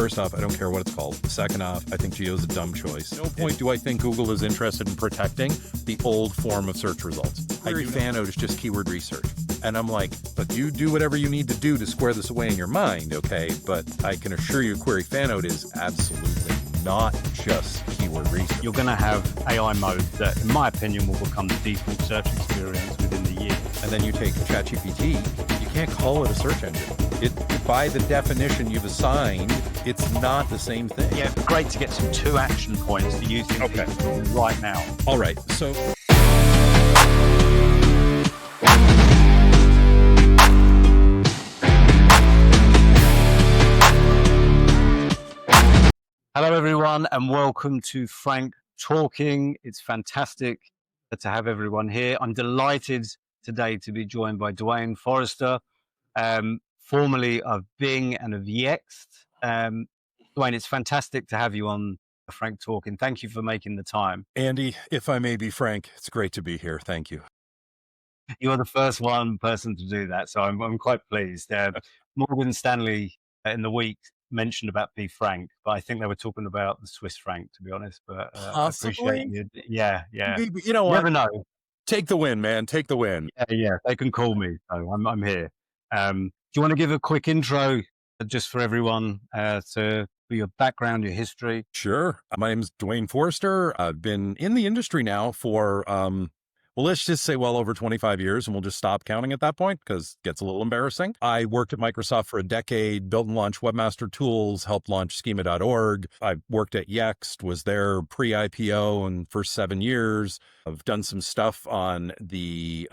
First off, I don't care what it's called. Second off, I think GEO is a dumb choice. No point do I think Google is interested in protecting the old form of search results. Query fan out is just keyword research. And I'm like, but you do whatever you need to do to square this away in your mind, okay? But I can assure you query fan out is absolutely not just keyword research. You're going to have AI mode that, in my opinion, will become the default search experience within the year. And then you take ChatGPT, you can't call it a search engine. By the definition you've assigned, it's not the same thing. Yeah, great to get some 2 action points that you think right now. All right, so... Hello, everyone, and welcome to Franc Talking. It's fantastic to have everyone here. I'm delighted today to be joined by Dwayne Forrester, formerly of Bing and of Yext. Dwayne, it's fantastic to have you on Franc Talking. Thank you for making the time. Andy, if I may be frank, it's great to be here. Thank you. You are the first person to do that, so I'm quite pleased. Morgan Stanley in the week mentioned about P. Frank, but I think they were talking about the Swiss franc, to be honest. But I appreciate you. Yeah. You know what? Never know. Take the win, man. Take the win. Yeah. They can call me. So I'm here. Do you want to give a quick intro just for everyone for your background, your history? Sure. My name is Dwayne Forrester. I've been in the industry now for, well, let's just say well over 25 years, and we'll just stop counting at that point because it gets a little embarrassing. I worked at Microsoft for a decade, built and launched Webmaster Tools, helped launch schema.org. I worked at Yext, was there pre-IPO and for 7 years. I've done some stuff on the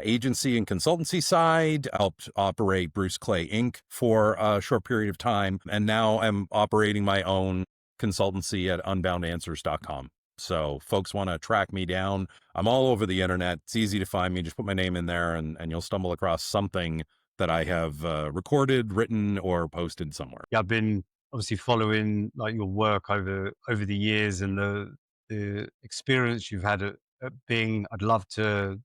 agency and consultancy side, helped operate Bruce Clay Inc. for a short period of time. And now I'm operating my own consultancy at unboundanswers.com. So folks want to track me down. I'm all over the internet. It's easy to find me. Just put my name in there and you'll stumble across something that I have recorded, written, or posted somewhere. Yeah, I've been obviously following like your work over the years and the experience you've had at Bing. I'd love to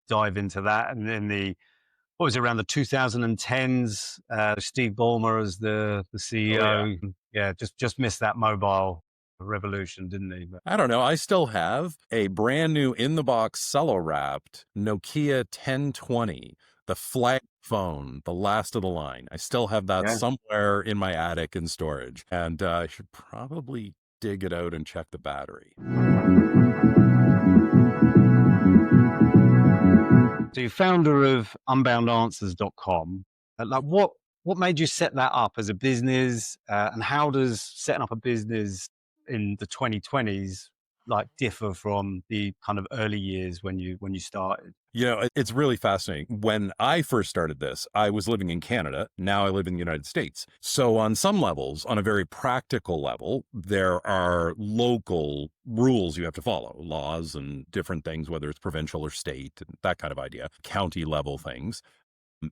dive into that. And then what was it, around the 2010s, Steve Ballmer as the CEO. Oh, yeah, just missed that mobile revolution, didn't he? But I don't know. I still have a brand new in the box cello wrapped Nokia 1020, the flag phone, the last of the line. I still have that somewhere in my attic in storage, and I should probably dig it out and check the battery. So you're founder of unboundanswers.com. Like what made you set that up as a business, and how does setting up a business in the 2020s like differ from the kind of early years when you started? You know, it's really fascinating. When I first started this, I was living in Canada. Now I live in the United States. So on some levels, on a very practical level, there are local rules you have to follow, laws and different things, whether it's provincial or state, and that kind of idea, county level things,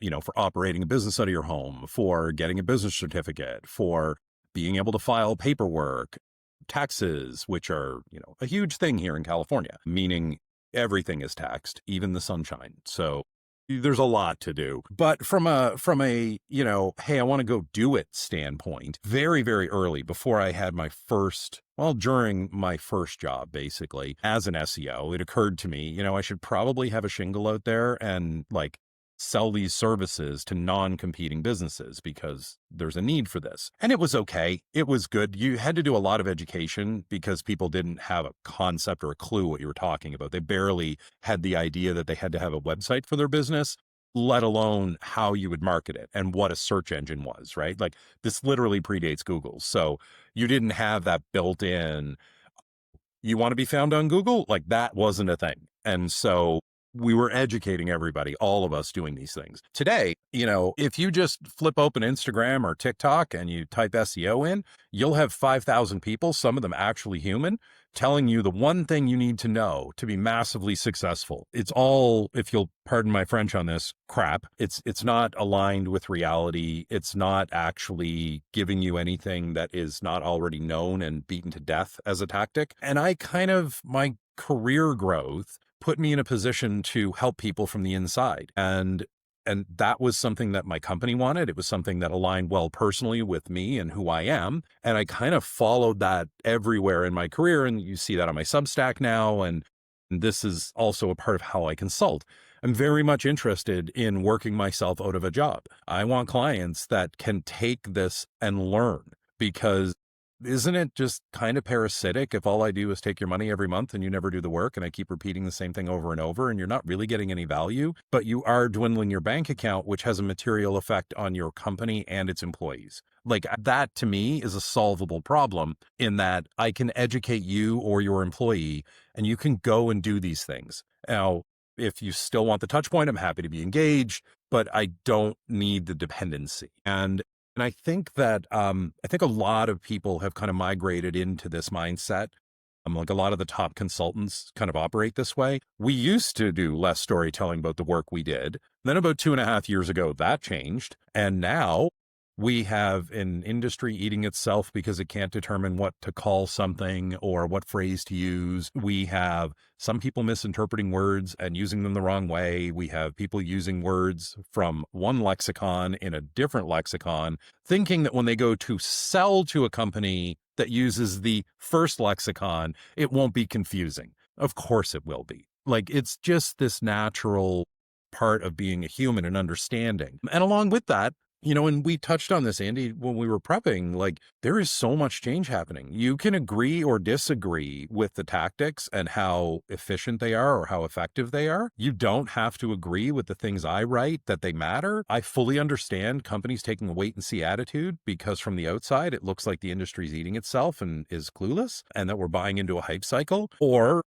you know, for operating a business out of your home, for getting a business certificate, for being able to file paperwork, taxes, which are, you know, a huge thing here in California, meaning everything is taxed, even the sunshine. So there's a lot to do. But from a, you know, hey, I want to go do it standpoint, very, very early before I had my during my first job, basically, as an SEO, it occurred to me, you know, I should probably have a shingle out there and like sell these services to non-competing businesses because there's a need for this. And it was okay. It was good. You had to do a lot of education because people didn't have a concept or a clue what you were talking about. They barely had the idea that they had to have a website for their business, let alone how you would market it and what a search engine was, right? Like this literally predates Google. So you didn't have that built in, you want to be found on Google? Like that wasn't a thing. And so we were educating everybody, all of us doing these things. Today, you know, if you just flip open Instagram or TikTok and you type SEO in, you'll have 5,000 people, some of them actually human, telling you the one thing you need to know to be massively successful. It's all, if you'll pardon my French on this, crap. It's not aligned with reality. It's not actually giving you anything that is not already known and beaten to death as a tactic. And my career growth put me in a position to help people from the inside. And And that was something that my company wanted. It was something that aligned well personally with me and who I am. And I kind of followed that everywhere in my career. And you see that on my Substack now. And this is also a part of how I consult. I'm very much interested in working myself out of a job. I want clients that can take this and learn, because isn't it just kind of parasitic if all I do is take your money every month and you never do the work and I keep repeating the same thing over and over and you're not really getting any value, but you are dwindling your bank account, which has a material effect on your company and its employees. Like, that to me is a solvable problem, in that I can educate you or your employee and you can go and do these things. Now, if you still want the touch point, I'm happy to be engaged, but I don't need the dependency. And I think that I think a lot of people have kind of migrated into this mindset. Like, a lot of the top consultants kind of operate this way. We used to do less storytelling about the work we did. Then about 2.5 years ago, that changed. And now we have an industry eating itself because it can't determine what to call something or what phrase to use. We have some people misinterpreting words and using them the wrong way. We have people using words from one lexicon in a different lexicon, thinking that when they go to sell to a company that uses the first lexicon, it won't be confusing. Of course it will be. Like, it's just this natural part of being a human and understanding. And along with that, and we touched on this, Andy, when we were prepping, like, there is so much change happening. You can agree or disagree with the tactics and how efficient they are or how effective they are. You don't have to agree with the things I write that they matter. I fully understand companies taking a wait and see attitude, because from the outside, it looks like the industry's eating itself and is clueless and that we're buying into a hype cycle. Or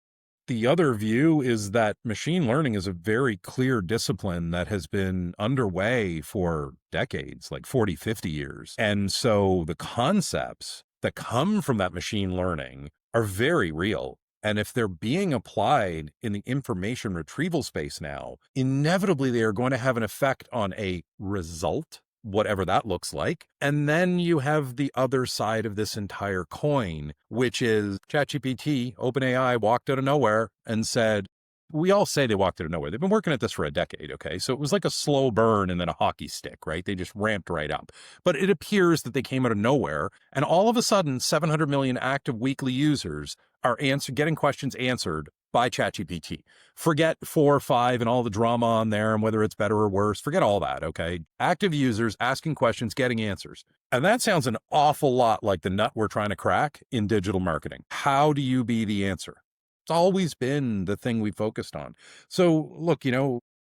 the other view is that machine learning is a very clear discipline that has been underway for decades, like 40, 50 years. And so the concepts that come from that machine learning are very real. And if they're being applied in the information retrieval space now, inevitably they are going to have an effect on a result, whatever that looks like. And then you have the other side of this entire coin, which is ChatGPT, OpenAI walked out of nowhere and said, we all say they walked out of nowhere. They've been working at this for a decade, okay? So it was like a slow burn and then a hockey stick, right? They just ramped right up. But it appears that they came out of nowhere, and all of a sudden, 700 million active weekly users are getting questions answered by ChatGPT. Forget 4 or 5 and all the drama on there and whether it's better or worse. Forget all that, okay? Active users asking questions, getting answers. And that sounds an awful lot like the nut we're trying to crack in digital marketing. How do you be the answer? It's always been the thing we focused on. So look,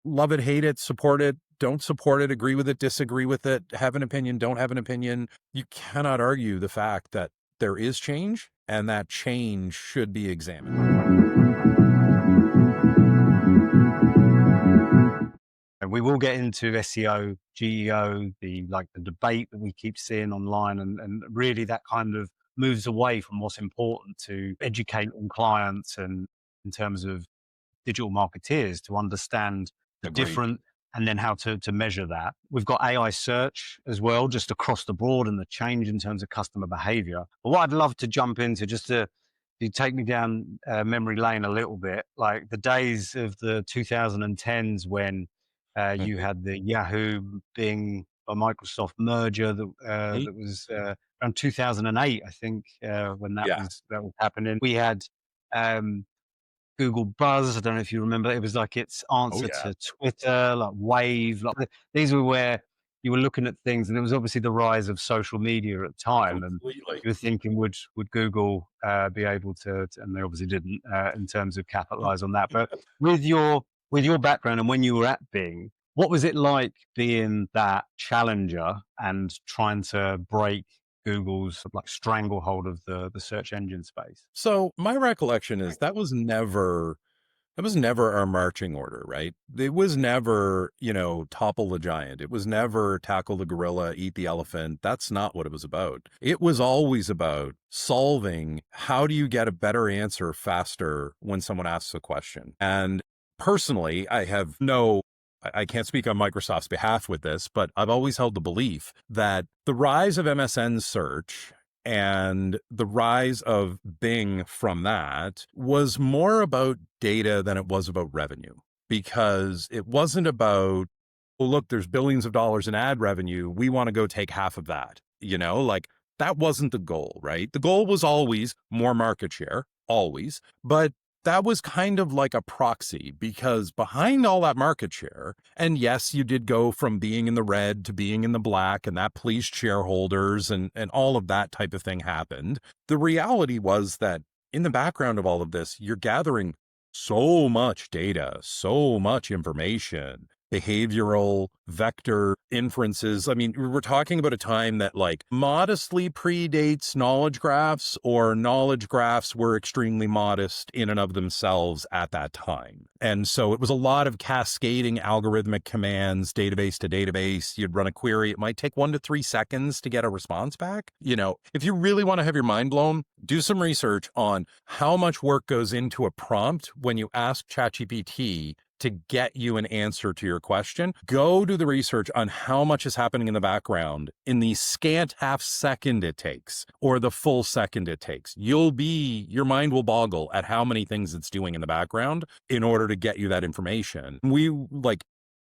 love it, hate it, support it, don't support it, agree with it, disagree with it, have an opinion, don't have an opinion. You cannot argue the fact that there is change, and that change should be examined. And we will get into SEO, GEO, the debate that we keep seeing online, and really that kind of moves away from what's important to educating clients and in terms of digital marketeers to understand the Agreed. different and then how to measure that. We've got AI search as well, just across the board, and the change in terms of customer behavior. But what I'd love to jump into, just to you take me down memory lane a little bit, like the days of the 2010s when you had the Yahoo Bing or Microsoft merger Mhm. that was around 2008, I think, when Yeah. that was happening. We had um, Google Buzz. I don't know if you remember. It was like its Oh, answer yeah. to Twitter, like Wave. These were where you were looking at things, and it was obviously the rise of social media at the time. And Completely. you were thinking, would Google be able to? And they obviously didn't in terms of capitalize on that. But with your background and when you were at Bing, what was it like being that challenger and trying to break Google's stranglehold of the search engine space? So my recollection is that was never our marching order, right? It was never, topple the giant. It was never tackle the gorilla, eat the elephant. That's not what it was about. It was always about solving, how do you get a better answer faster when someone asks a question? And personally, I can't speak on Microsoft's behalf with this, but I've always held the belief that the rise of MSN search and the rise of Bing from that was more about data than it was about revenue, because it wasn't about oh, look, there's billions of dollars in ad revenue. We want to go take half of that. Like that wasn't the goal, right? The goal was always more market share, always. But that was kind of like a proxy because behind all that market share, and yes, you did go from being in the red to being in the black, and that pleased shareholders and all of that type of thing happened. The reality was that in the background of all of this, you're gathering so much data, so much information, behavioral vector inferences. I mean, we're talking about a time that like modestly predates knowledge graphs, or knowledge graphs were extremely modest in and of themselves at that time. And so it was a lot of cascading algorithmic commands, database to database. You'd run a query. It might take 1 to 3 seconds to get a response back. If you really want to have your mind blown, do some research on how much work goes into a prompt when you ask ChatGPT to get you an answer to your question. Go do the research on how much is happening in the background in the scant half second it takes, or the full second it takes. Your mind will boggle at how many things it's doing in the background in order to get you that information.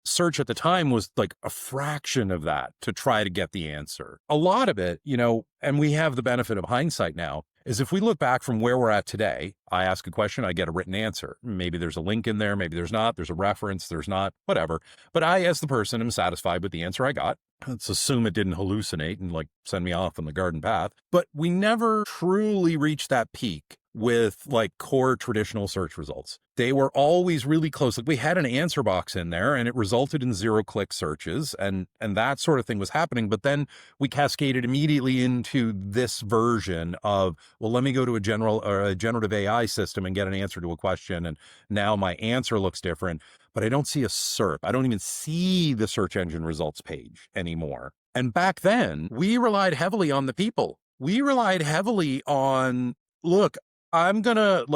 Search at the time was like a fraction of that to try to get the answer. A lot of it, and we have the benefit of hindsight now, is if we look back from where we're at today, I ask a question, I get a written answer. Maybe there's a link in there, maybe there's not, there's a reference, there's not, whatever. But I, as the person, am satisfied with the answer I got. Let's assume it didn't hallucinate and like send me off on the garden path. But we never truly reached that peak with like core traditional search results. They were always really close. Like we had an answer box in there and it resulted in 0-click searches and that sort of thing was happening. But then we cascaded immediately into this version of, well, let me go to a generative AI system and get an answer to a question. And now my answer looks different, but I don't see a SERP. I don't even see the search engine results page anymore. And back then we relied heavily on the people. We relied heavily on, look, I'm gonna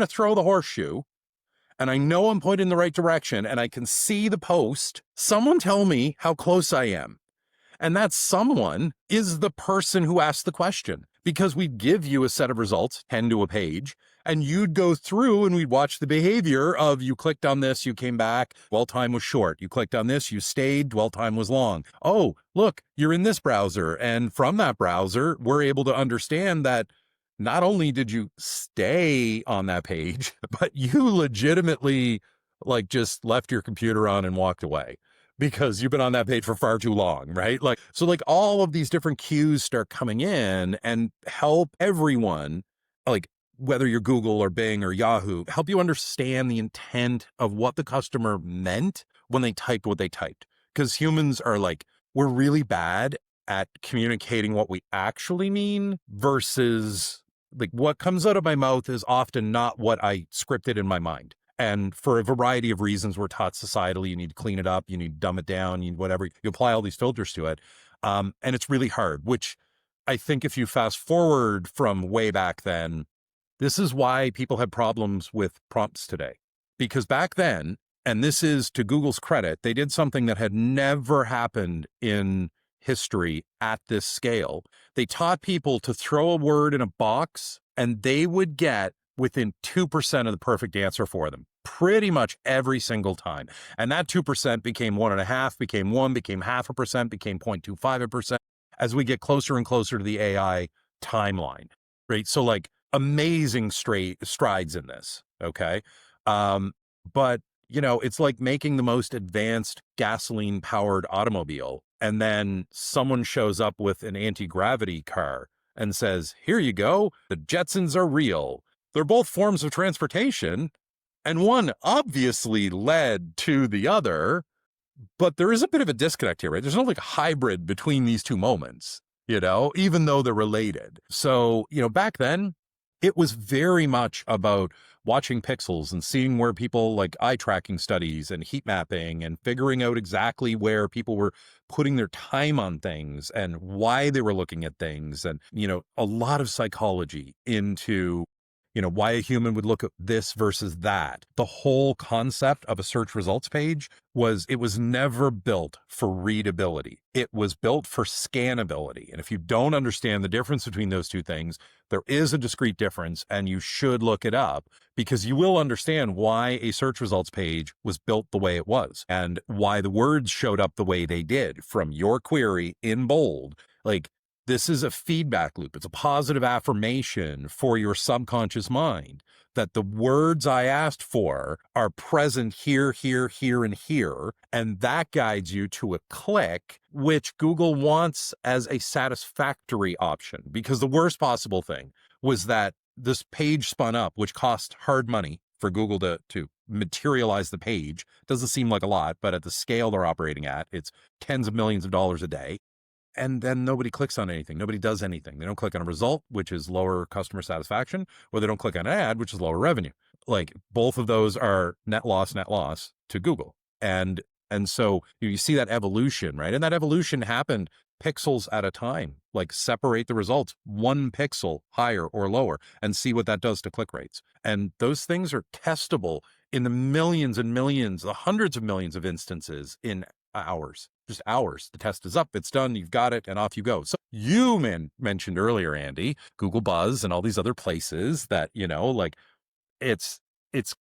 throw the horseshoe and I know I'm pointing in the right direction and I can see the post. Someone tell me how close I am. And that someone is the person who asked the question, because we'd give you a set of results, 10 to a page, and you'd go through and we'd watch the behavior of you clicked on this, you came back, dwell time was short. You clicked on this, you stayed, dwell time was long. Oh, look, you're in this browser. And from that browser, we're able to understand that not only did you stay on that page, but you legitimately like just left your computer on and walked away because you've been on that page for far too long, right? So all of these different cues start coming in and help everyone, like whether you're Google or Bing or Yahoo, help you understand the intent of what the customer meant when they typed what they typed. Because humans are we're really bad at communicating what we actually mean versus what comes out of my mouth is often not what I scripted in my mind. And for a variety of reasons, we're taught societally, you need to clean it up, you need to dumb it down, you need whatever, you apply all these filters to it. And it's really hard, which I think if you fast forward from way back then, this is why people have problems with prompts today. Because back then, and this is to Google's credit, they did something that had never happened in history at this scale. They taught people to throw a word in a box and they would get within 2% of the perfect answer for them pretty much every single time. And that 2% became 1.5, became 1, became 0.5%, became 0.25% as we get closer and closer to the AI timeline, right? So amazing strides in this. Okay. But it's like making the most advanced gasoline powered automobile. And then someone shows up with an anti-gravity car and says, here you go. The Jetsons are real. They're both forms of transportation. And one obviously led to the other, but there is a bit of a disconnect here, right? There's no hybrid between these two moments, even though they're related. So, back then it was very much about watching pixels and seeing where people eye tracking studies and heat mapping and figuring out exactly where people were putting their time on things and why they were looking at things. And, a lot of psychology into, why a human would look at this versus that. The whole concept of a search results page it was never built for readability. It was built for scannability. And if you don't understand the difference between those two things, there is a discrete difference, and you should look it up, because you will understand why a search results page was built the way it was and why the words showed up the way they did from your query in bold. Like, this is a feedback loop. It's a positive affirmation for your subconscious mind that the words I asked for are present here, here, here, and here. And that guides you to a click, which Google wants as a satisfactory option. Because the worst possible thing was that this page spun up, which cost hard money for Google to materialize the page. Doesn't seem like a lot, but at the scale they're operating at, it's tens of millions of dollars a day. And then nobody clicks on anything. Nobody does anything. They don't click on a result, which is lower customer satisfaction, or they don't click on an ad, which is lower revenue. Like, both of those are net loss to Google. And so you see that evolution, right? And that evolution happened pixels at a time. Like, separate the results 1 pixel higher or lower and see what that does to click rates. And those things are testable in the millions and millions, the hundreds of millions of instances in hours. Just hours. The test is up, it's done, you've got it, and off you go. So you mentioned earlier, Andy, Google Buzz and all these other places that, like, it's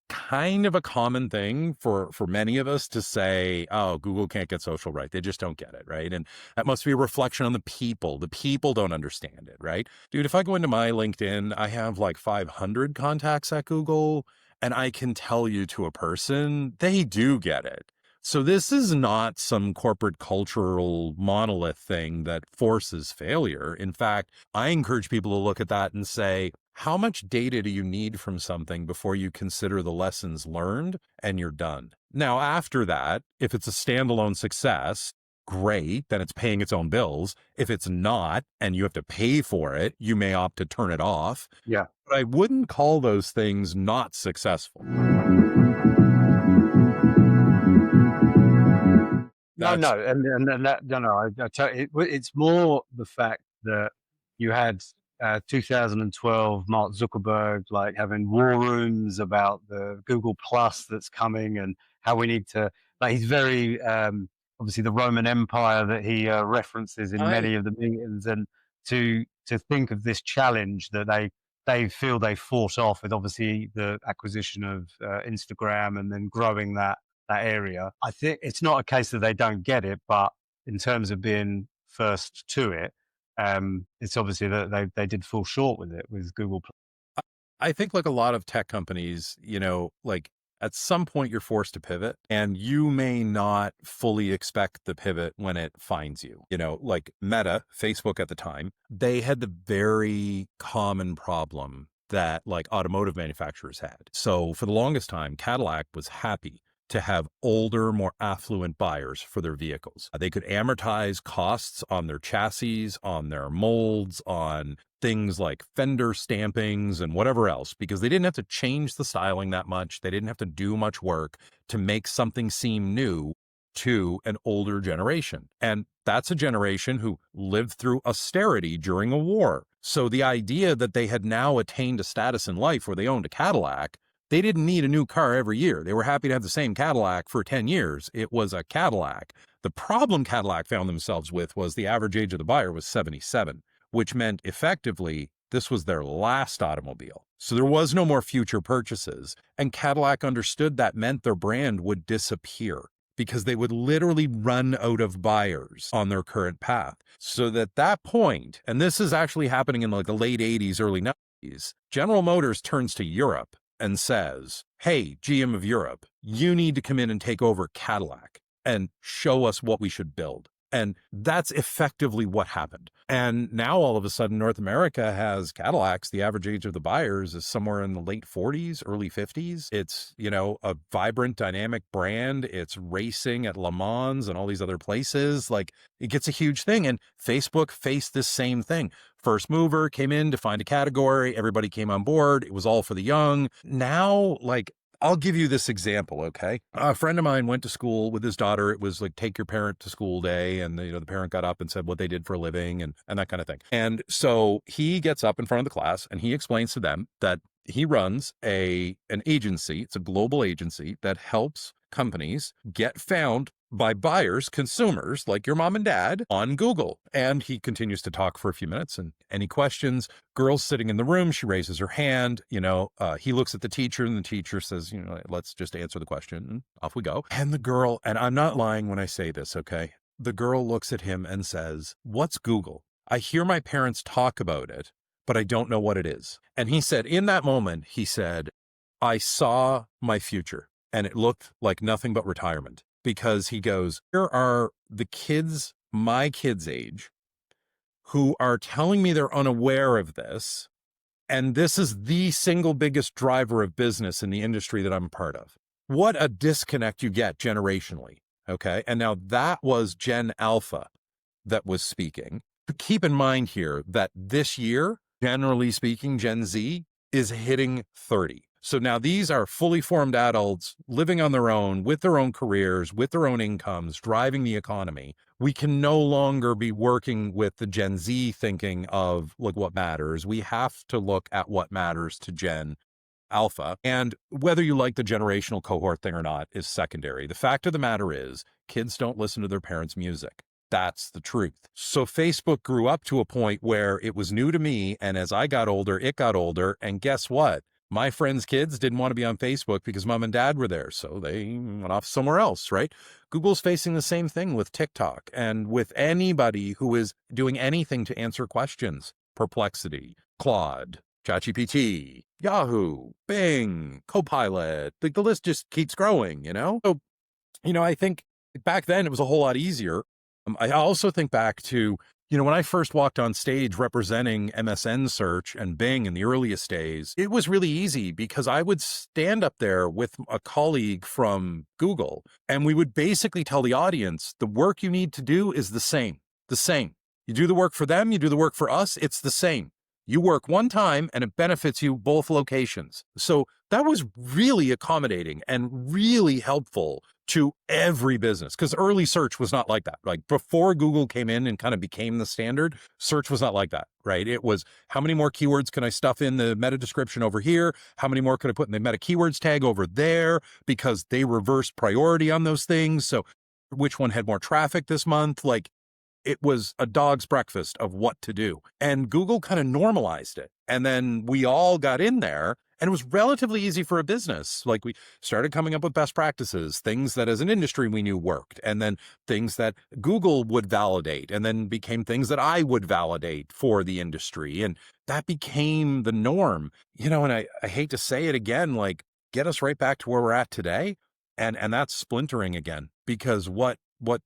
kind of a common thing for many of us to say, oh, Google can't get social right. They just don't get it, right? And that must be a reflection on the people. The people don't understand it, right? Dude, if I go into my LinkedIn, I have like 500 contacts at Google, and I can tell you to a person, they do get it. So this is not some corporate cultural monolith thing that forces failure. In fact, I encourage people to look at that and say, how much data do you need from something before you consider the lessons learned, and you're done? Now, after that, if it's a standalone success, great, then it's paying its own bills. If it's not, and you have to pay for it, you may opt to turn it off. Yeah. But I wouldn't call those things not successful. No, and that no, I tell you, it's more the fact that you had 2012 Mark Zuckerberg like having war rooms about the Google Plus that's coming, and how we need to, like, he's very obviously the Roman Empire that he references in I many of the meetings, and to think of this challenge that they feel they fought off with obviously the acquisition of Instagram, and then growing that area. I think it's not a case that they don't get it, but in terms of being first to it, it's obviously that they did fall short with it with Google. I think, like a lot of tech companies, like, at some point you're forced to pivot, and you may not fully expect the pivot when it finds you. Like Meta, Facebook at the time, they had the very common problem that like automotive manufacturers had. So for the longest time, Cadillac was happy to have older, more affluent buyers for their vehicles. They could amortize costs on their chassis, on their molds, on things like fender stampings and whatever else, because they didn't have to change the styling that much. They didn't have to do much work to make something seem new to an older generation. And that's a generation who lived through austerity during a war. So the idea that they had now attained a status in life where they owned a Cadillac, they didn't need a new car every year. They were happy to have the same Cadillac for 10 years. It was a Cadillac. The problem Cadillac found themselves with was the average age of the buyer was 77, which meant effectively this was their last automobile. So there was no more future purchases. And Cadillac understood that meant their brand would disappear, because they would literally run out of buyers on their current path. So at that point, and this is actually happening in like the late 80s, early 90s, General Motors turns to Europe and says, hey, GM of Europe, you need to come in and take over Cadillac and show us what we should build. And that's effectively what happened. And now all of a sudden, North America has Cadillacs. The average age of the buyers is somewhere in the late 40s, early 50s. It's, a vibrant, dynamic brand. It's racing at Le Mans and all these other places. Like, it gets a huge thing. And Facebook faced this same thing. First mover came in to find a category. Everybody came on board. It was all for the young. Now, like, I'll give you this example, okay? A friend of mine went to school with his daughter. It was like, take your parent to school day. And, the parent got up and said what they did for a living and that kind of thing. And so he gets up in front of the class and he explains to them that he runs an agency. It's a global agency that helps companies get found by buyers, consumers like your mom and dad on Google. And he continues to talk for a few minutes, and any questions, girl's sitting in the room, she raises her hand, he looks at the teacher, and the teacher says, let's just answer the question, and off we go. And the girl, and I'm not lying when I say this, okay? The girl looks at him and says, "What's Google? I hear my parents talk about it, but I don't know what it is." And he said, in that moment, he said, I saw my future and it looked like nothing but retirement, because he goes, here are the kids, my kids' age, who are telling me they're unaware of this. And this is the single biggest driver of business in the industry that I'm a part of. What a disconnect you get generationally. Okay. And now that was Gen Alpha that was speaking. Keep in mind here that this year, generally speaking, Gen Z is hitting 30. So now these are fully formed adults living on their own, with their own careers, with their own incomes, driving the economy. We can no longer be working with the Gen Z thinking of like what matters. We have to look at what matters to Gen Alpha. And whether you like the generational cohort thing or not is secondary. The fact of the matter is, kids don't listen to their parents' music. That's the truth. So Facebook grew up to a point where it was new to me. And as I got older, it got older. And guess what? My friends' kids didn't want to be on Facebook because mom and dad were there. So they went off somewhere else, right? Google's facing the same thing with TikTok and with anybody who is doing anything to answer questions. Perplexity, Claude, ChatGPT, Yahoo, Bing, Copilot. The list just keeps growing, So, I think back then it was a whole lot easier. I also think back to, when I first walked on stage representing MSN search and Bing in the earliest days, it was really easy because I would stand up there with a colleague from Google, and we would basically tell the audience, the work you need to do is the same. You do the work for them, you do the work for us, it's the same. You work one time and it benefits you both locations. So that was really accommodating and really helpful to every business, because early search was not like that. Like before Google came in and kind of became the standard, search was not like that, right? It was, how many more keywords can I stuff in the meta description over here? How many more could I put in the meta keywords tag over there? Because they reversed priority on those things. So which one had more traffic this month? Like, it was a dog's breakfast of what to do. And Google kind of normalized it. And then we all got in there, and it was relatively easy for a business. Like we started coming up with best practices, things that as an industry we knew worked, and then things that Google would validate, and then became things that I would validate for the industry. And that became the norm, and I hate to say it again, like get us right back to where we're at today. And that's splintering again, because what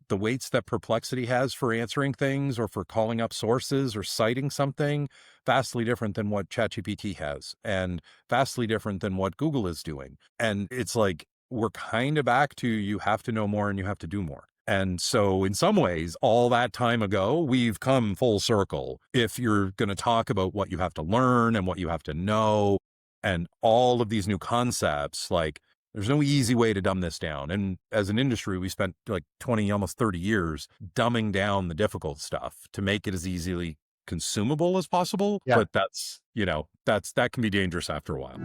the weights that Perplexity has for answering things or for calling up sources or citing something, vastly different than what ChatGPT has, and vastly different than what Google is doing. And it's like, we're kind of back to, you have to know more and you have to do more. And so in some ways, all that time ago, we've come full circle. If you're going to talk about what you have to learn and what you have to know and all of these new concepts, like, there's no easy way to dumb this down. And as an industry, we spent like 20, almost 30 years dumbing down the difficult stuff to make it as easily consumable as possible. Yeah. But that can be dangerous after a while.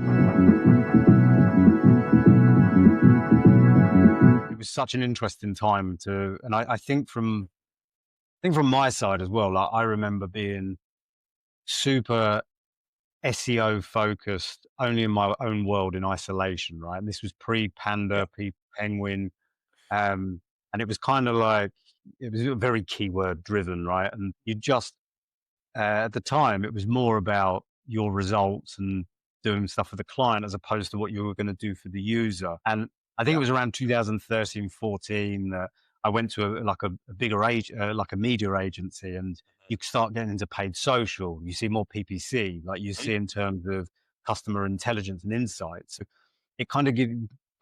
It was such an interesting time and I think from my side as well, like I remember being super SEO focused only in my own world in isolation, right? And this was pre-Panda, pre-Penguin. And it was kind of like, it was very keyword driven, right? And you just, at the time, it was more about your results and doing stuff for the client as opposed to what you were going to do for the user. And I think it was around 2013, 14 that I went to a bigger age, like a media agency, and you start getting into paid social. You see more PPC, like you see in terms of customer intelligence and insights. So it kind of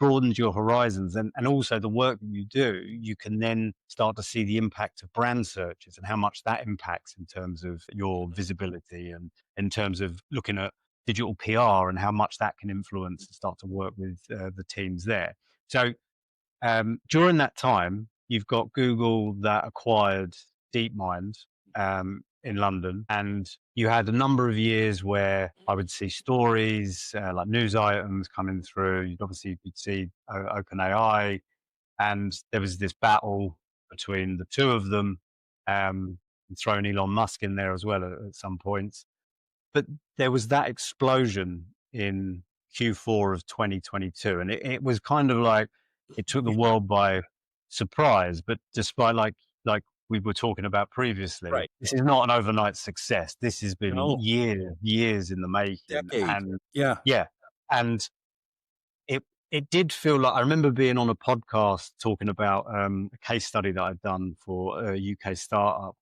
broadens your horizons, and also the work that you do, you can then start to see the impact of brand searches and how much that impacts in terms of your visibility and in terms of looking at digital PR and how much that can influence and start to work with the teams there. So during that time, you've got Google that acquired DeepMind in London, and you had a number of years where I would see stories like news items coming through. You'd see OpenAI, and there was this battle between the two of them, and throwing Elon Musk in there as well at some points. But there was that explosion in Q4 of 2022, and it was kind of like it took the Yeah, world by surprise. But despite like we were talking about previously, right. this is not an overnight success. This has been No, years in the making, decades. and Yeah. yeah, and it did feel like I remember being on a podcast talking about a case study that I'd done for a UK startup,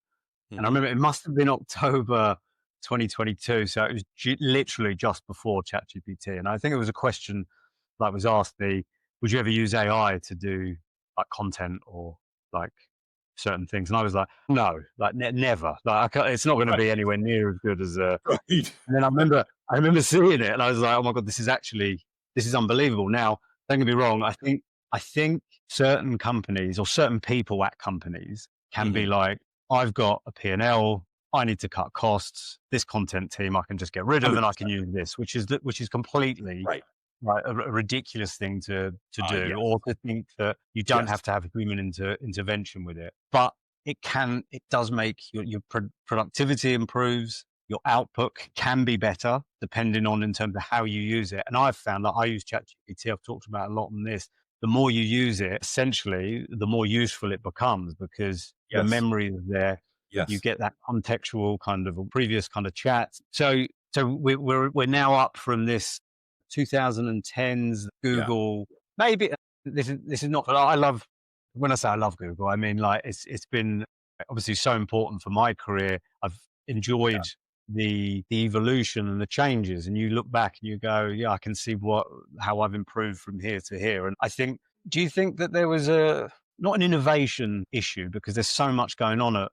and I Hmm. remember it must have been October 2022. So it was literally just before ChatGPT. And I think it was a question that was asked me, would you ever use AI to do like content or like certain things? And I was like, no, like never. Like it's not going to Right. be anywhere near as good as Right. and then I remember seeing it and I was like, oh my God, this is unbelievable. Now, don't get me wrong. I think certain companies or certain people at companies can be Hmm. like, I've got a P&L. I need to cut costs. This content team I can just get rid of and I can 100%. use this, which is completely Right. like a ridiculous thing to do, Yes. or to think that you don't have Yes. to have human intervention with it. But it does make your productivity improves, your output can be better depending on in terms of how you use it. And I've found that I use ChatGPT. I've talked about a lot on this. The more you use it, essentially, the more useful it becomes because the Yes. memory is there. You Yes. get that contextual kind of previous kind of chat. So we're now up from this 2010s Yeah. Google. Maybe this is not. I love when I say I love Google. I mean like it's been obviously so important for my career. I've Yeah. enjoyed the evolution and the changes, and you look back and you go, yeah, I can see how I've improved from here to here. And I think, do you think that there was a not an innovation issue because there's so much going on at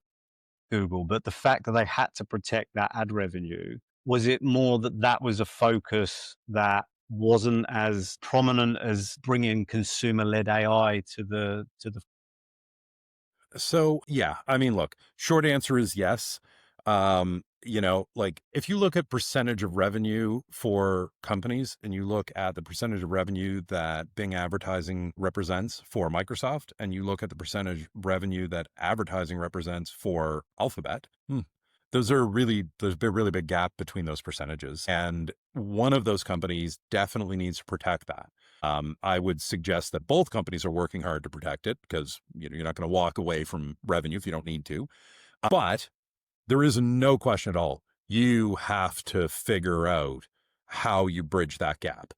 Google, but the fact that they had to protect that ad revenue, was it more that that was a focus that wasn't as prominent as bringing consumer-led AI to the So, yeah, I mean, look, short answer is yes. Like if you look at percentage of revenue for companies and you look at the percentage of revenue that Bing advertising represents for Microsoft, and you look at the percentage revenue that advertising represents for Alphabet, there's a really big gap between those percentages. And one of those companies definitely needs to protect that. I would suggest that both companies are working hard to protect it because you're not going to walk away from revenue if you don't need to. But there is no question at all. You have to figure out how you bridge that gap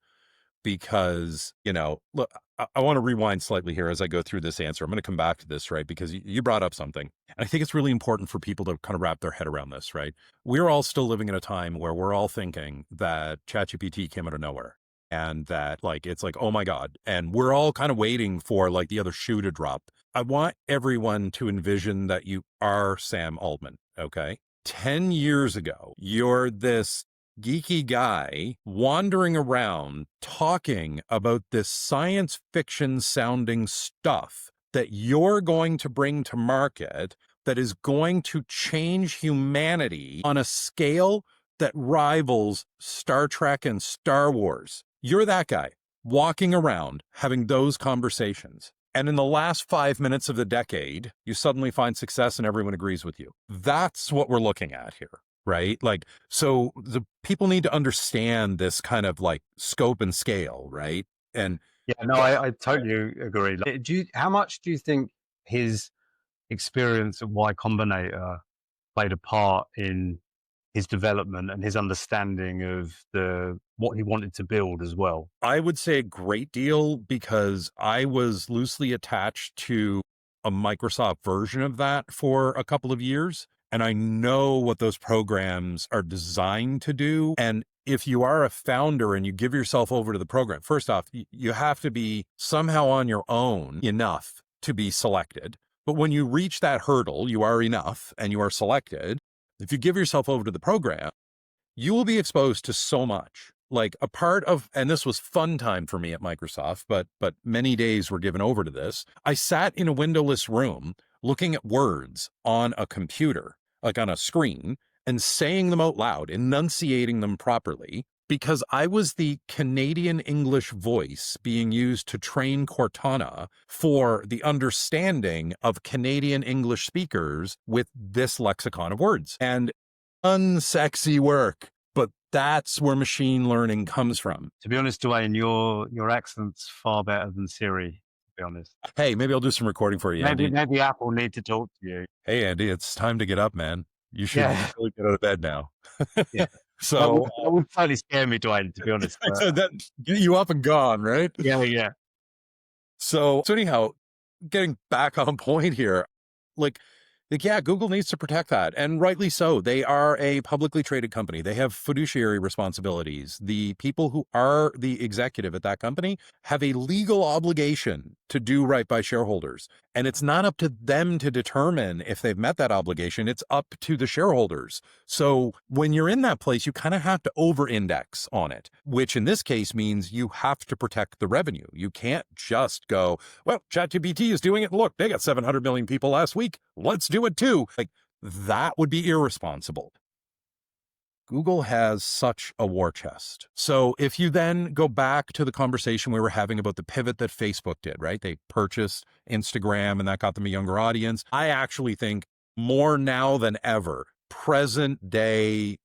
because, look, I want to rewind slightly here as I go through this answer. I'm going to come back to this, right? Because you brought up something. And I think it's really important for people to kind of wrap their head around this, right? We're all still living in a time where we're all thinking that ChatGPT came out of nowhere and that like, it's like, oh my God. And we're all kind of waiting for like the other shoe to drop. I want everyone to envision that you are Sam Altman, okay? 10 years ago, you're this geeky guy wandering around talking about this science fiction sounding stuff that you're going to bring to market that is going to change humanity on a scale that rivals Star Trek and Star Wars. You're that guy walking around having those conversations. And in the last 5 minutes of the decade, you suddenly find success and everyone agrees with you. That's what we're looking at here, right? Like, so the people need to understand this kind of like scope and scale, right? And Yeah, no, I totally agree. Like, how much do you think his experience at Y Combinator played a part in his development and his understanding of what he wanted to build as well? I would say a great deal because I was loosely attached to a Microsoft version of that for a couple of years. And I know what those programs are designed to do. And if you are a founder and you give yourself over to the program, first off, you have to be somehow on your own enough to be selected. But when you reach that hurdle, you are enough and you are selected. If you give yourself over to the program, you will be exposed to so much. Like a part of, and this was fun time for me at Microsoft, but many days were given over to this. I sat in a windowless room looking at words on a computer like on a screen, and saying them out loud, enunciating them properly, because I was the Canadian English voice being used to train Cortana for the understanding of Canadian English speakers with this lexicon of words. And unsexy work, but that's where machine learning comes from. To be honest, Dwayne, your accent's far better than Siri, to be honest. Hey, maybe I'll do some recording for you, Maybe Andy. maybe Apple need to talk to you. Hey, Andy, it's time to get up, man. You should Yeah, really get out of bed now. yeah. So That would totally scare me, Dwayne, to be honest. But that get you up and gone, right? yeah, yeah. So anyhow, getting back on point here, like, yeah, Google needs to protect that, and rightly so. They are a publicly traded company. They have fiduciary responsibilities. The people who are the executive at that company have a legal obligation to do right by shareholders. And it's not up to them to determine if they've met that obligation. It's up to the shareholders. So when you're in that place, you kind of have to over-index on it, which in this case means you have to protect the revenue. You can't just go, well, ChatGPT is doing it. Look, they got 700 million people last week. Let's do it too. Like, that would be irresponsible. Google has such a war chest. So if you then go back to the conversation we were having about the pivot that Facebook did, right? They purchased Instagram and that got them a younger audience. I actually think more now than ever, present day,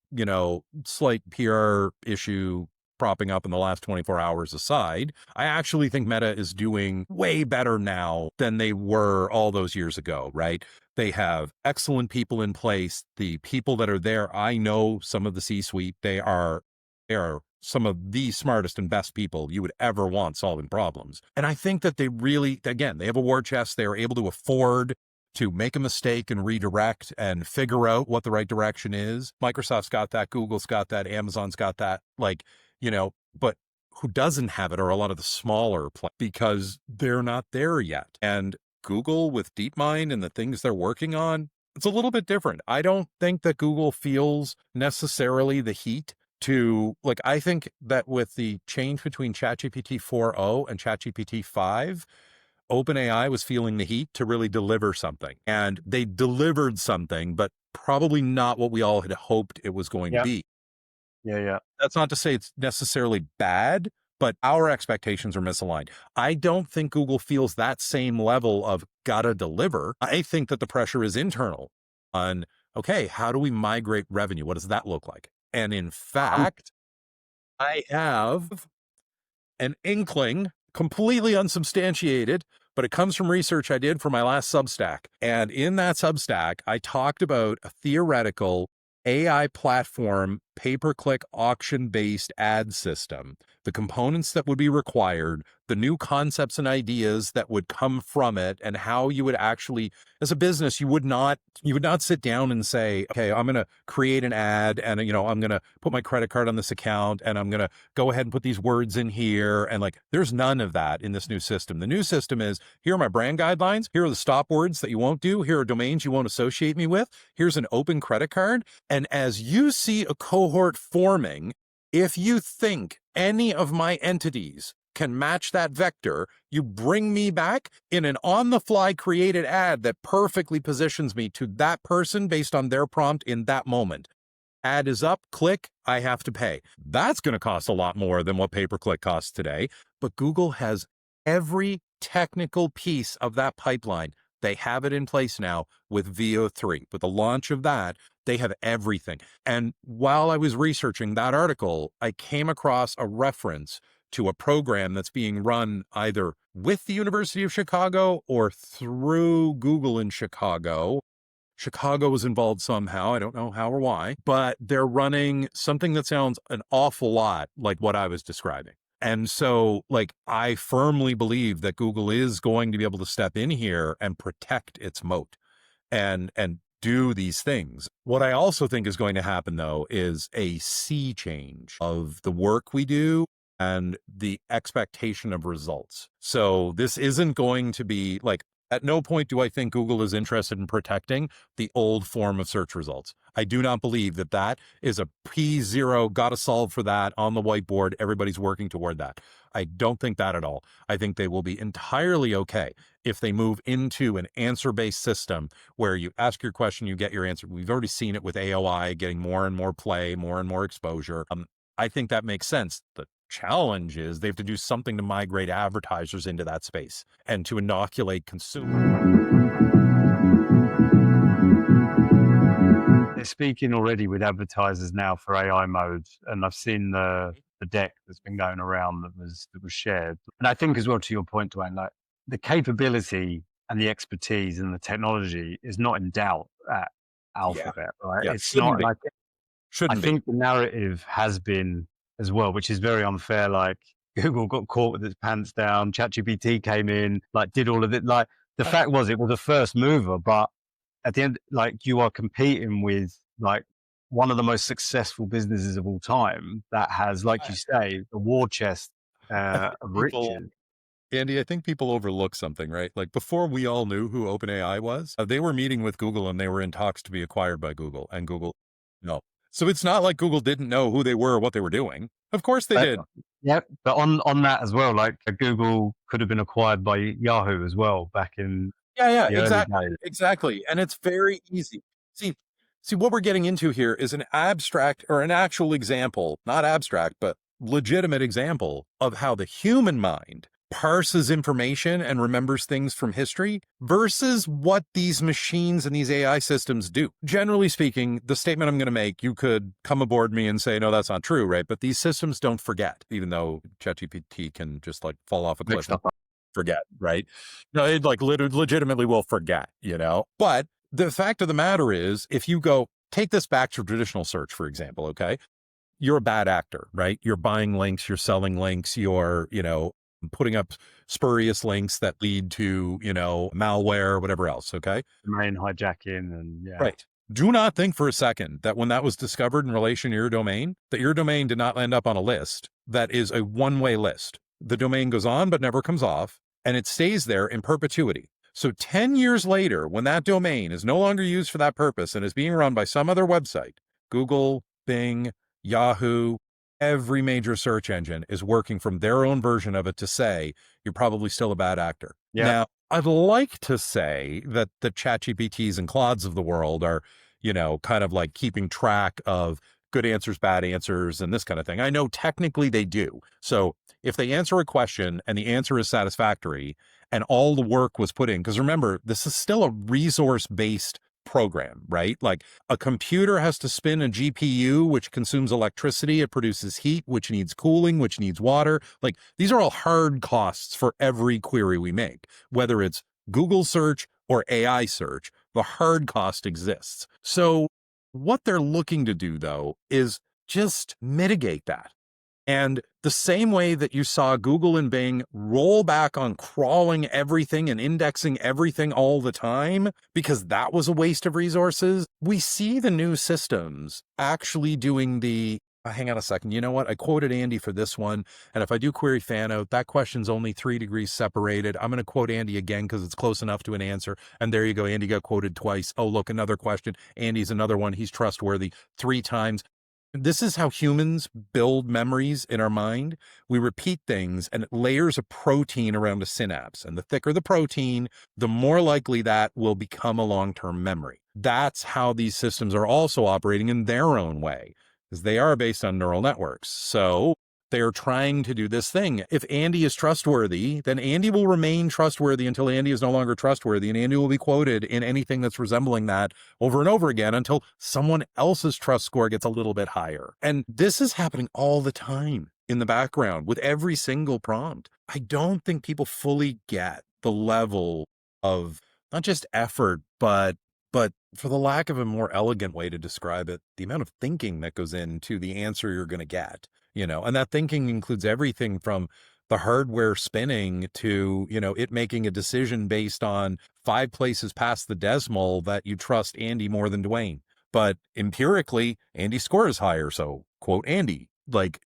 slight PR issue propping up in the last 24 hours aside, I actually think Meta is doing way better now than they were all those years ago, right? They have excellent people in place. The people that are there, I know some of the C-suite. They are some of the smartest and best people you would ever want solving problems. And I think that they really, again, they have a war chest. They are able to afford to make a mistake and redirect and figure out what the right direction is. Microsoft's got that. Google's got that. Amazon's got that. But who doesn't have it are a lot of the smaller because they're not there yet. And Google with DeepMind and the things they're working on, it's a little bit different. I don't think that Google feels necessarily the heat to, I think that with the change between ChatGPT 4.0 and ChatGPT 5, OpenAI was feeling the heat to really deliver something. And they delivered something, but probably not what we all had hoped it was going to be. Yeah. That's not to say it's necessarily bad, but our expectations are misaligned. I don't think Google feels that same level of gotta deliver. I think that the pressure is internal on, okay, how do we migrate revenue? What does that look like? And in fact, I have an inkling, completely unsubstantiated, but it comes from research I did for my last Substack. And in that Substack, I talked about a theoretical AI platform, pay-per-click auction-based ad system, the components that would be required, the new concepts and ideas that would come from it, and how you would actually, as a business, you would not sit down and say, okay, I'm going to create an ad and, I'm going to put my credit card on this account and I'm going to go ahead and put these words in here. And there's none of that in this new system. The new system is, here are my brand guidelines. Here are the stop words that you won't do. Here are domains you won't associate me with. Here's an open credit card. And as you see a cohort forming, if you think any of my entities can match that vector, you bring me back in an on-the-fly created ad that perfectly positions me to that person based on their prompt in that moment. Ad is up, click, I have to pay. That's going to cost a lot more than what pay-per-click costs today, but Google has every technical piece of that pipeline. They have it in place now with Veo 3. With the launch of that, they have everything. And while I was researching that article, I came across a reference to a program that's being run either with the University of Chicago or through Google in Chicago. Chicago was involved somehow. I don't know how or why, but they're running something that sounds an awful lot like what I was describing. And so, I firmly believe that Google is going to be able to step in here and protect its moat and do these things. What I also think is going to happen, though, is a sea change of the work we do and the expectation of results. So this isn't going to be At no point do I think Google is interested in protecting the old form of search results. I do not believe that that is a P0, got to solve for that on the whiteboard. Everybody's working toward that. I don't think that at all. I think they will be entirely okay if they move into an answer-based system where you ask your question, you get your answer. We've already seen it with AOI getting more and more play, more and more exposure. I think that makes sense. The challenge is they have to do something to migrate advertisers into that space and to inoculate consumers. They're speaking already with advertisers now for AI mode, and I've seen the deck that's been going around that was shared. And I think as well, to your point, Dwayne, like the capability and the expertise and the technology is not in doubt at Yeah. Alphabet, right? Yeah. It's not. Shouldn't be. And I Shouldn't be. think the narrative has been as well, which is very unfair. Like Google got caught with its pants down, ChatGPT came in, like did all of it. Like the fact was it was a first mover, but at the end, like you are competing with like one of the most successful businesses of all time that has, like I, you say, the war chest I think of people, riches. Andy, I think people overlook something, right? Like before we all knew who OpenAI was, they were meeting with Google and they were in talks to be acquired by Google, and Google, no. So it's not like Google didn't know who they were or what they were doing. Of course they But, did. yeah, but on that as well, like Google could have been acquired by Yahoo as well back in Yeah, the early exactly. days. Exactly. And it's very easy. See, see what we're getting into here is an abstract or an actual example, not abstract, but legitimate example of how the human mind parses information and remembers things from history versus what these machines and these AI systems do. Generally speaking, the statement I'm going to make, you could come aboard me and say, no, that's not true, right? But these systems don't forget, even though ChatGPT can just like fall off a Make cliff and stuff up. forget, right? No, it like legitimately will forget, you know? But the fact of the matter is, if you go take this back to traditional search, for example, okay? You're a bad actor, right? You're buying links, you're selling links, you're, putting up spurious links that lead to, malware, whatever else, okay? Domain hijacking and yeah. Right. Do not think for a second that when that was discovered in relation to your domain, that your domain did not end up on a list that is a one-way list. The domain goes on but never comes off, and it stays there in perpetuity. So 10 years later, when that domain is no longer used for that purpose and is being run by some other website, Google, Bing, Yahoo, every major search engine is working from their own version of it to say, you're probably still a bad actor. Yeah. Now, I'd like to say that the ChatGPTs and Claudes of the world are, kind of like keeping track of good answers, bad answers, and this kind of thing. I know technically they do. So if they answer a question and the answer is satisfactory and all the work was put in, because remember, this is still a resource-based program, right? Like a computer has to spin a GPU, which consumes electricity. It produces heat, which needs cooling, which needs water. Like these are all hard costs for every query we make, whether it's Google search or AI search, the hard cost exists. So what they're looking to do though, is just mitigate that. And the same way that you saw Google and Bing roll back on crawling everything and indexing everything all the time, because that was a waste of resources, we see the new systems actually doing the, hang on a second, you know what? I quoted Andy for this one. And if I do query fan out, that question's only 3 degrees separated. I'm going to quote Andy again because it's close enough to an answer. And there you go. Andy got quoted twice. Oh, look, another question. Andy's another one. He's trustworthy 3 times. This is how humans build memories in our mind. We repeat things and it layers a protein around a synapse. And the thicker the protein, the more likely that will become a long-term memory. That's how these systems are also operating in their own way, because they are based on neural networks. So they are trying to do this thing. If Andy is trustworthy, then Andy will remain trustworthy until Andy is no longer trustworthy. And Andy will be quoted in anything that's resembling that over and over again until someone else's trust score gets a little bit higher. And this is happening all the time in the background with every single prompt. I don't think people fully get the level of not just effort, but for the lack of a more elegant way to describe it, the amount of thinking that goes into the answer you're going to get. And that thinking includes everything from the hardware spinning to, it making a decision based on 5 places past the decimal that you trust Andy more than Dwayne. But empirically, Andy scores higher. So quote Andy, like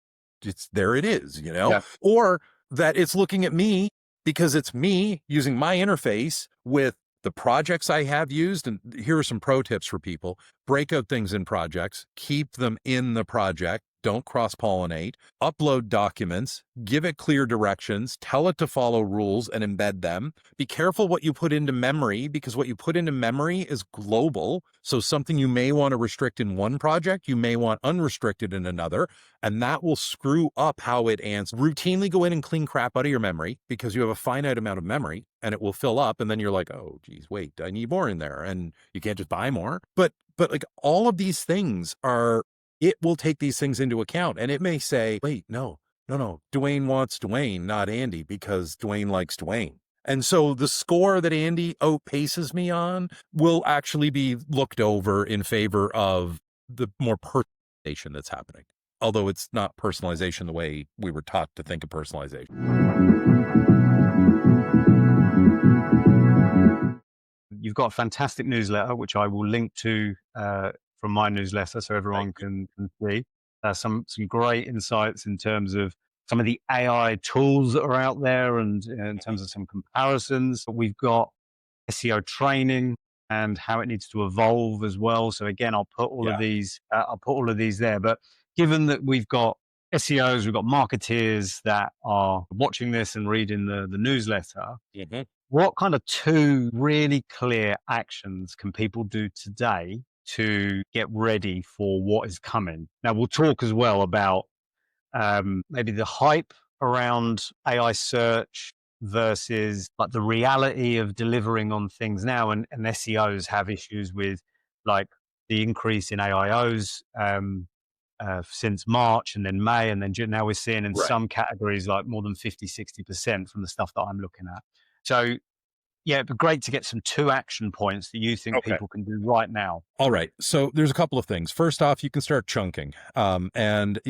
there it is, Yeah. or that it's looking at me because it's me using my interface with the projects I have used. And here are some pro tips for people: break out things in projects, keep them in the project, don't cross-pollinate, upload documents, give it clear directions, tell it to follow rules and embed them. Be careful what you put into memory, because what you put into memory is global. So something you may want to restrict in one project, you may want unrestricted in another, and that will screw up how it answers. Routinely go in and clean crap out of your memory, because you have a finite amount of memory and it will fill up. And then you're like, oh, geez, wait, I need more in there. And you can't just buy more. But like all of these things are, it will take these things into account, and it may say, wait, no, Dwayne wants Dwayne, not Andy, because Dwayne likes Dwayne. And so the score that Andy outpaces me on will actually be looked over in favor of the more personalization that's happening. Although it's not personalization the way we were taught to think of personalization. You've got a fantastic newsletter, which I will link to from my newsletter so everyone can see. Some great insights in terms of some of the AI tools that are out there, and in terms of some comparisons. We've got SEO training and how it needs to evolve as well. So again, I'll put all of these. I'll put all of these there. But given that we've got SEOs, we've got marketeers that are watching this and reading the newsletter. Mhm. What kind of 2 really clear actions can people do today to get ready for what is coming? Now, we'll talk as well about maybe the hype around AI search versus like the reality of delivering on things now. And SEOs have issues with like the increase in AIOs since March and then May. And then now we're seeing in Right. some categories like more than 50-60% from the stuff that I'm looking at. So yeah, it'd be great to get some 2 action points that you think Okay. people can do right now. All right. So there's a couple of things. First off, you can start chunking. And,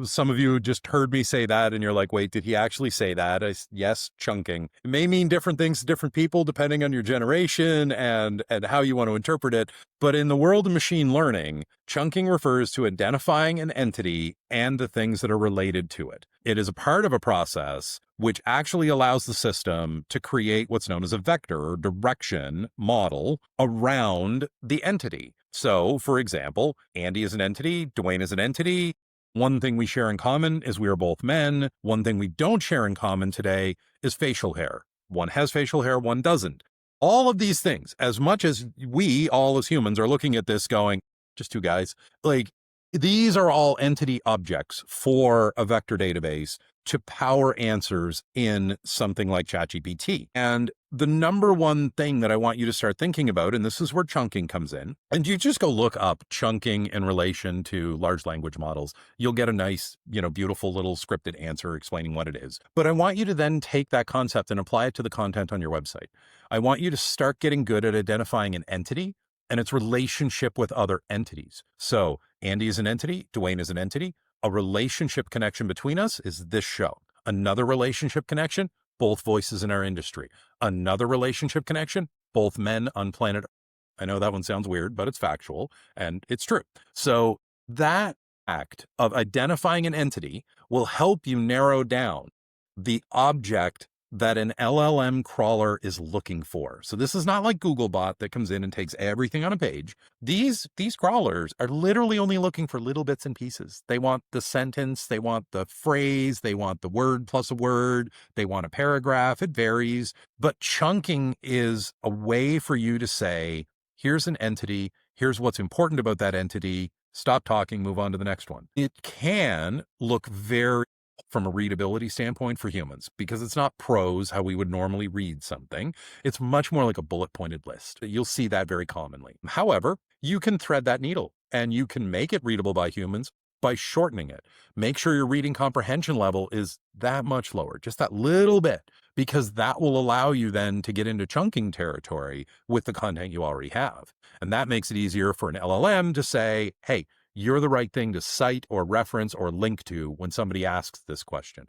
some of you just heard me say that and you're like, wait, did he actually say that? Yes, chunking. It may mean different things to different people depending on your generation and how you want to interpret it. But in the world of machine learning, chunking refers to identifying an entity and the things that are related to it. It is a part of a process which actually allows the system to create what's known as a vector or direction model around the entity. So, for example, Andy is an entity, Dwayne is an entity. One thing we share in common is we are both men. One thing we don't share in common today is facial hair. One has facial hair, one doesn't. All of these things, as much as we all as humans are looking at this going, just 2 guys, like these are all entity objects for a vector database to power answers in something like ChatGPT. And the number one thing that I want you to start thinking about, and this is where chunking comes in, and you just go look up chunking in relation to large language models. You'll get a nice, beautiful little scripted answer explaining what it is. But I want you to then take that concept and apply it to the content on your website. I want you to start getting good at identifying an entity and its relationship with other entities. So Andy is an entity, Dwayne is an entity. A relationship connection between us is this show. Another relationship connection, both voices in our industry. Another relationship connection, both men on planet Earth. I know that one sounds weird, but it's factual and it's true. So that act of identifying an entity will help you narrow down the object that an LLM crawler is looking for. So this is not like Googlebot that comes in and takes everything on a page. These crawlers are literally only looking for little bits and pieces. They want the sentence, they want the phrase, they want the word plus a word, they want a paragraph. It varies. But chunking is a way for you to say, here's an entity, here's what's important about that entity, stop talking, move on to the next one. It can look very from a readability standpoint for humans, because it's not prose how we would normally read something. It's much more like a bullet pointed list. You'll see that very commonly. However, you can thread that needle and you can make it readable by humans by shortening it. Make sure your reading comprehension level is that much lower, just that little bit, because that will allow you then to get into chunking territory with the content you already have. And that makes it easier for an LLM to say, hey, you're the right thing to cite or reference or link to when somebody asks this question.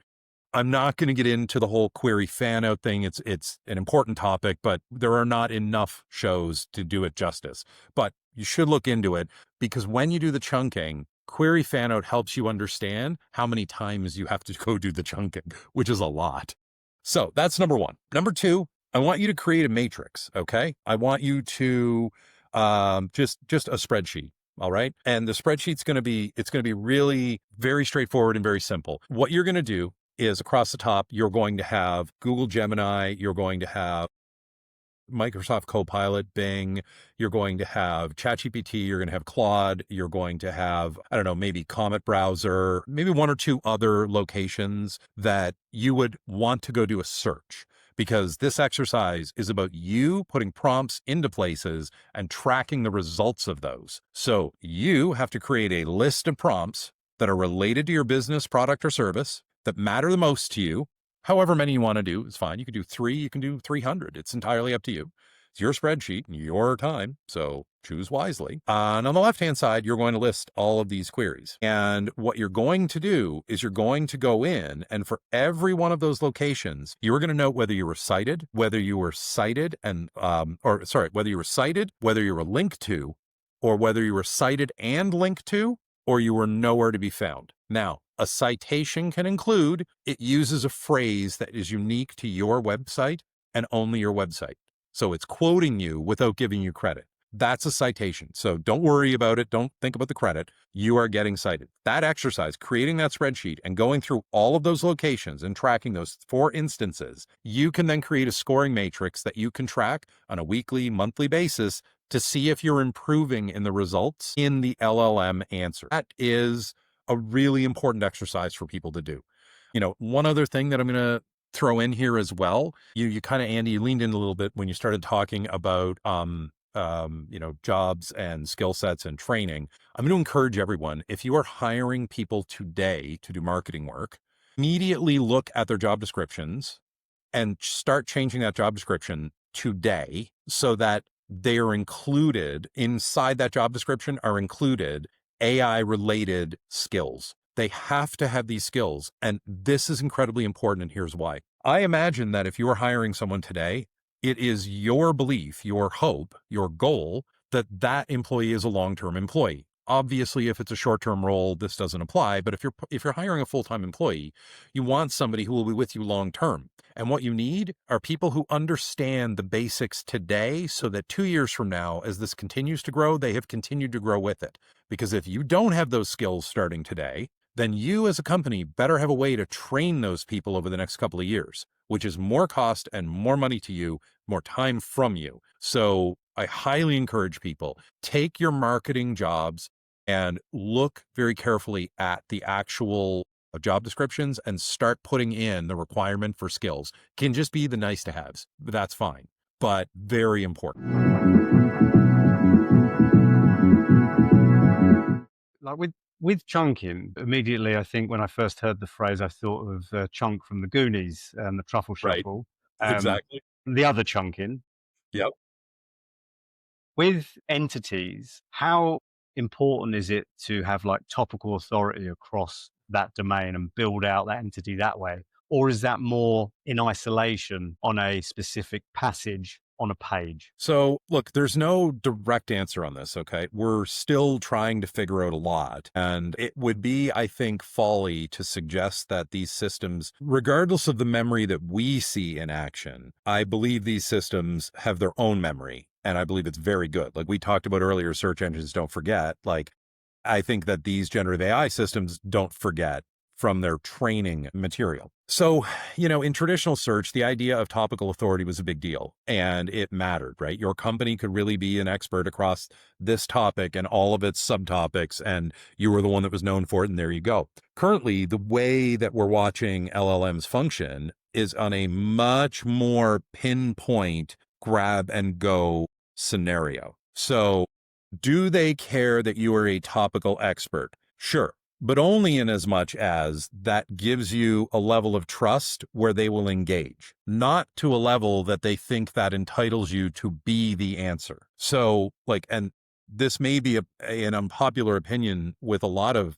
I'm not going to get into the whole query fan out thing. It's an important topic, but there are not enough shows to do it justice. But you should look into it, because when you do the chunking, query fan out helps you understand how many times you have to go do the chunking, which is a lot. So that's number one. Number two, I want you to create a matrix. Okay. I want you to just a spreadsheet. All right. And the spreadsheet's it's going to be really very straightforward and very simple. What you're going to do is across the top, you're going to have Google Gemini, you're going to have Microsoft Copilot, Bing, you're going to have ChatGPT, you're going to have Claude, you're going to have, I don't know, maybe Comet Browser, maybe one or two other locations that you would want to go do a search. Because this exercise is about you putting prompts into places and tracking the results of those. So you have to create a list of prompts that are related to your business, product, or service that matter the most to you. However many you want to do is fine. You can do 3, you can do 300. It's entirely up to you. It's your spreadsheet and your time, so choose wisely. And on the left-hand side, you're going to list all of these queries. And what you're going to do is you're going to go in, and for every one of those locations, you're going to note whether you were cited, whether you were cited, whether you were cited, whether you were linked to, or whether you were cited and linked to, or you were nowhere to be found. Now, a citation can include, it uses a phrase that is unique to your website and only your website. So it's quoting you without giving you credit. That's a citation. So don't worry about it. Don't think about the credit. You are getting cited. That exercise, creating that spreadsheet and going through all of those locations and tracking those 4 instances, you can then create a scoring matrix that you can track on a weekly, monthly basis to see if you're improving in the results in the LLM answer. That is a really important exercise for people to do. One other thing that I'm going to throw in here as well, you kind of, Andy, you leaned in a little bit when you started talking about, jobs and skill sets and training. I'm going to encourage everyone, if you are hiring people today to do marketing work, immediately look at their job descriptions and start changing that job description today so that they are included inside that job description are included AI related skills. They have to have these skills. And this is incredibly important. And here's why. I imagine that if you are hiring someone today, it is your belief, your hope, your goal that that employee is a long-term employee. Obviously, if it's a short-term role, this doesn't apply. But if you're hiring a full-time employee, you want somebody who will be with you long-term. And what you need are people who understand the basics today so that 2 years from now, as this continues to grow, they have continued to grow with it. Because if you don't have those skills starting today, then you as a company better have a way to train those people over the next couple of years, which is more cost and more money to you, more time from you. So I highly encourage people, take your marketing jobs and look very carefully at the actual job descriptions and start putting in the requirement for skills. Can just be the nice to haves, but that's fine, but very important. Like with chunking, immediately I think when I first heard the phrase, I thought of Chunk from the Goonies and the Truffle Right. Shuffle. Exactly. The other chunking. Yep. With entities, how important is it to have like topical authority across that domain and build out that entity that way? Or is that more in isolation on a specific passage on a page? So, look, there's no direct answer on this, okay? We're still trying to figure out a lot. And it would be, I think, folly to suggest that these systems, regardless of the memory that we see in action, I believe these systems have their own memory. And I believe it's very good. Like we talked about earlier, search engines don't forget. Like, I think that these generative AI systems don't forget from their training material. So, in traditional search, the idea of topical authority was a big deal and it mattered, right? Your company could really be an expert across this topic and all of its subtopics, and you were the one that was known for it, and there you go. Currently, the way that we're watching LLMs function is on a much more pinpoint grab and go scenario. So, do they care that you are a topical expert? Sure, but only in as much as that gives you a level of trust where they will engage, not to a level that they think that entitles you to be the answer. So and this may be an unpopular opinion with a lot of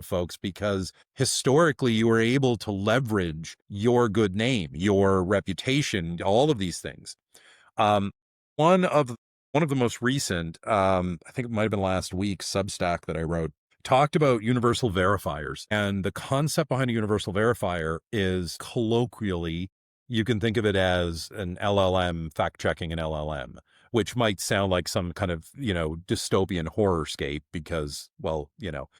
folks, because historically you were able to leverage your good name, your reputation, all of these things. Um, one of the most recent, I think it might have been last week, Substack that I wrote, talked about universal verifiers. And the concept behind a universal verifier is colloquially, You can think of it as an LLM fact-checking an LLM, which might sound like some kind of, dystopian horrorscape because, well,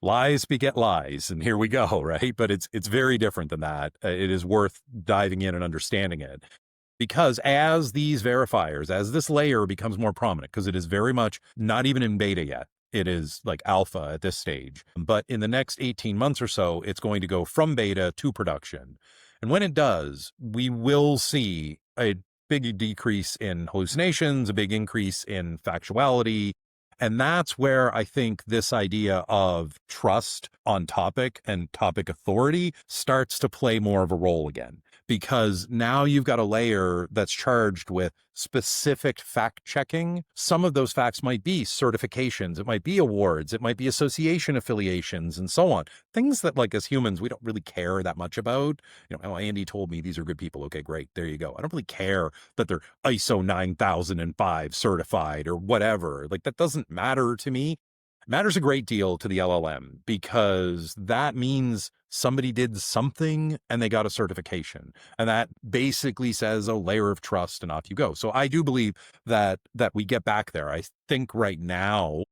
lies beget lies, and here we go, right? But it's very different than that. It is worth diving in and understanding it. Because as these verifiers, as this layer becomes more prominent, because it is very much not even in beta yet, it is like alpha at this stage. But in the next 18 months or so, it's going to go from beta to production. And when it does, we will see a big decrease in hallucinations, a big increase in factuality. And that's where I think this idea of trust on topic and topic authority starts to play more of a role again. Because now you've got a layer that's charged with specific fact checking. Some of those facts might be certifications, it might be awards, it might be association affiliations, and so on. Things that, like, as humans, we don't really care that much about. Oh, Andy told me these are good people. Okay, great. There you go. I don't really care that they're ISO 9005 certified or whatever. Like, that doesn't matter to me. It matters a great deal to the LLM because that means somebody did something and they got a certification. And that basically says a layer of trust and off you go. So I do believe that we get back there. I think right now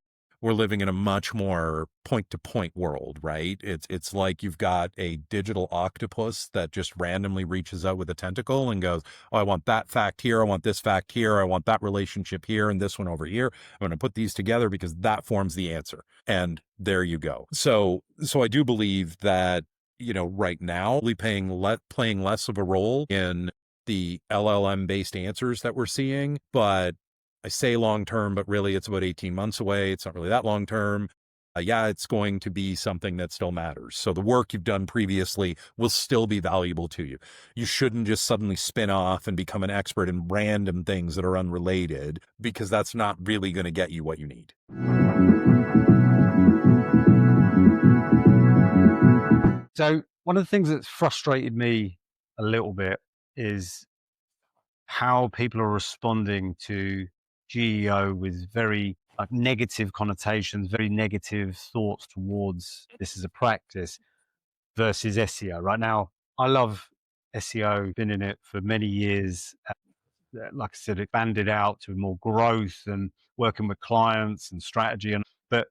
we're living in a much more point-to-point world, right? It's like you've got a digital octopus that just randomly reaches out with a tentacle and goes, oh, I want that fact here, I want this fact here, I want that relationship here, and this one over here. I'm going to put these together because that forms the answer. And there you go. So I do believe that, right now, playing less of a role in the LLM-based answers that we're seeing, but I say long term, but really it's about 18 months away. It's not really that long term. Yeah, it's going to be something that still matters. So the work you've done previously will still be valuable to you. You shouldn't just suddenly spin off and become an expert in random things that are unrelated, because that's not really going to get you what you need. So one of the things that's frustrated me a little bit is how people are responding to GEO with very negative connotations, very negative thoughts towards this as a practice versus SEO. Right now, I love SEO, been in it for many years. Like I said, expanded out to more growth and working with clients and strategy. But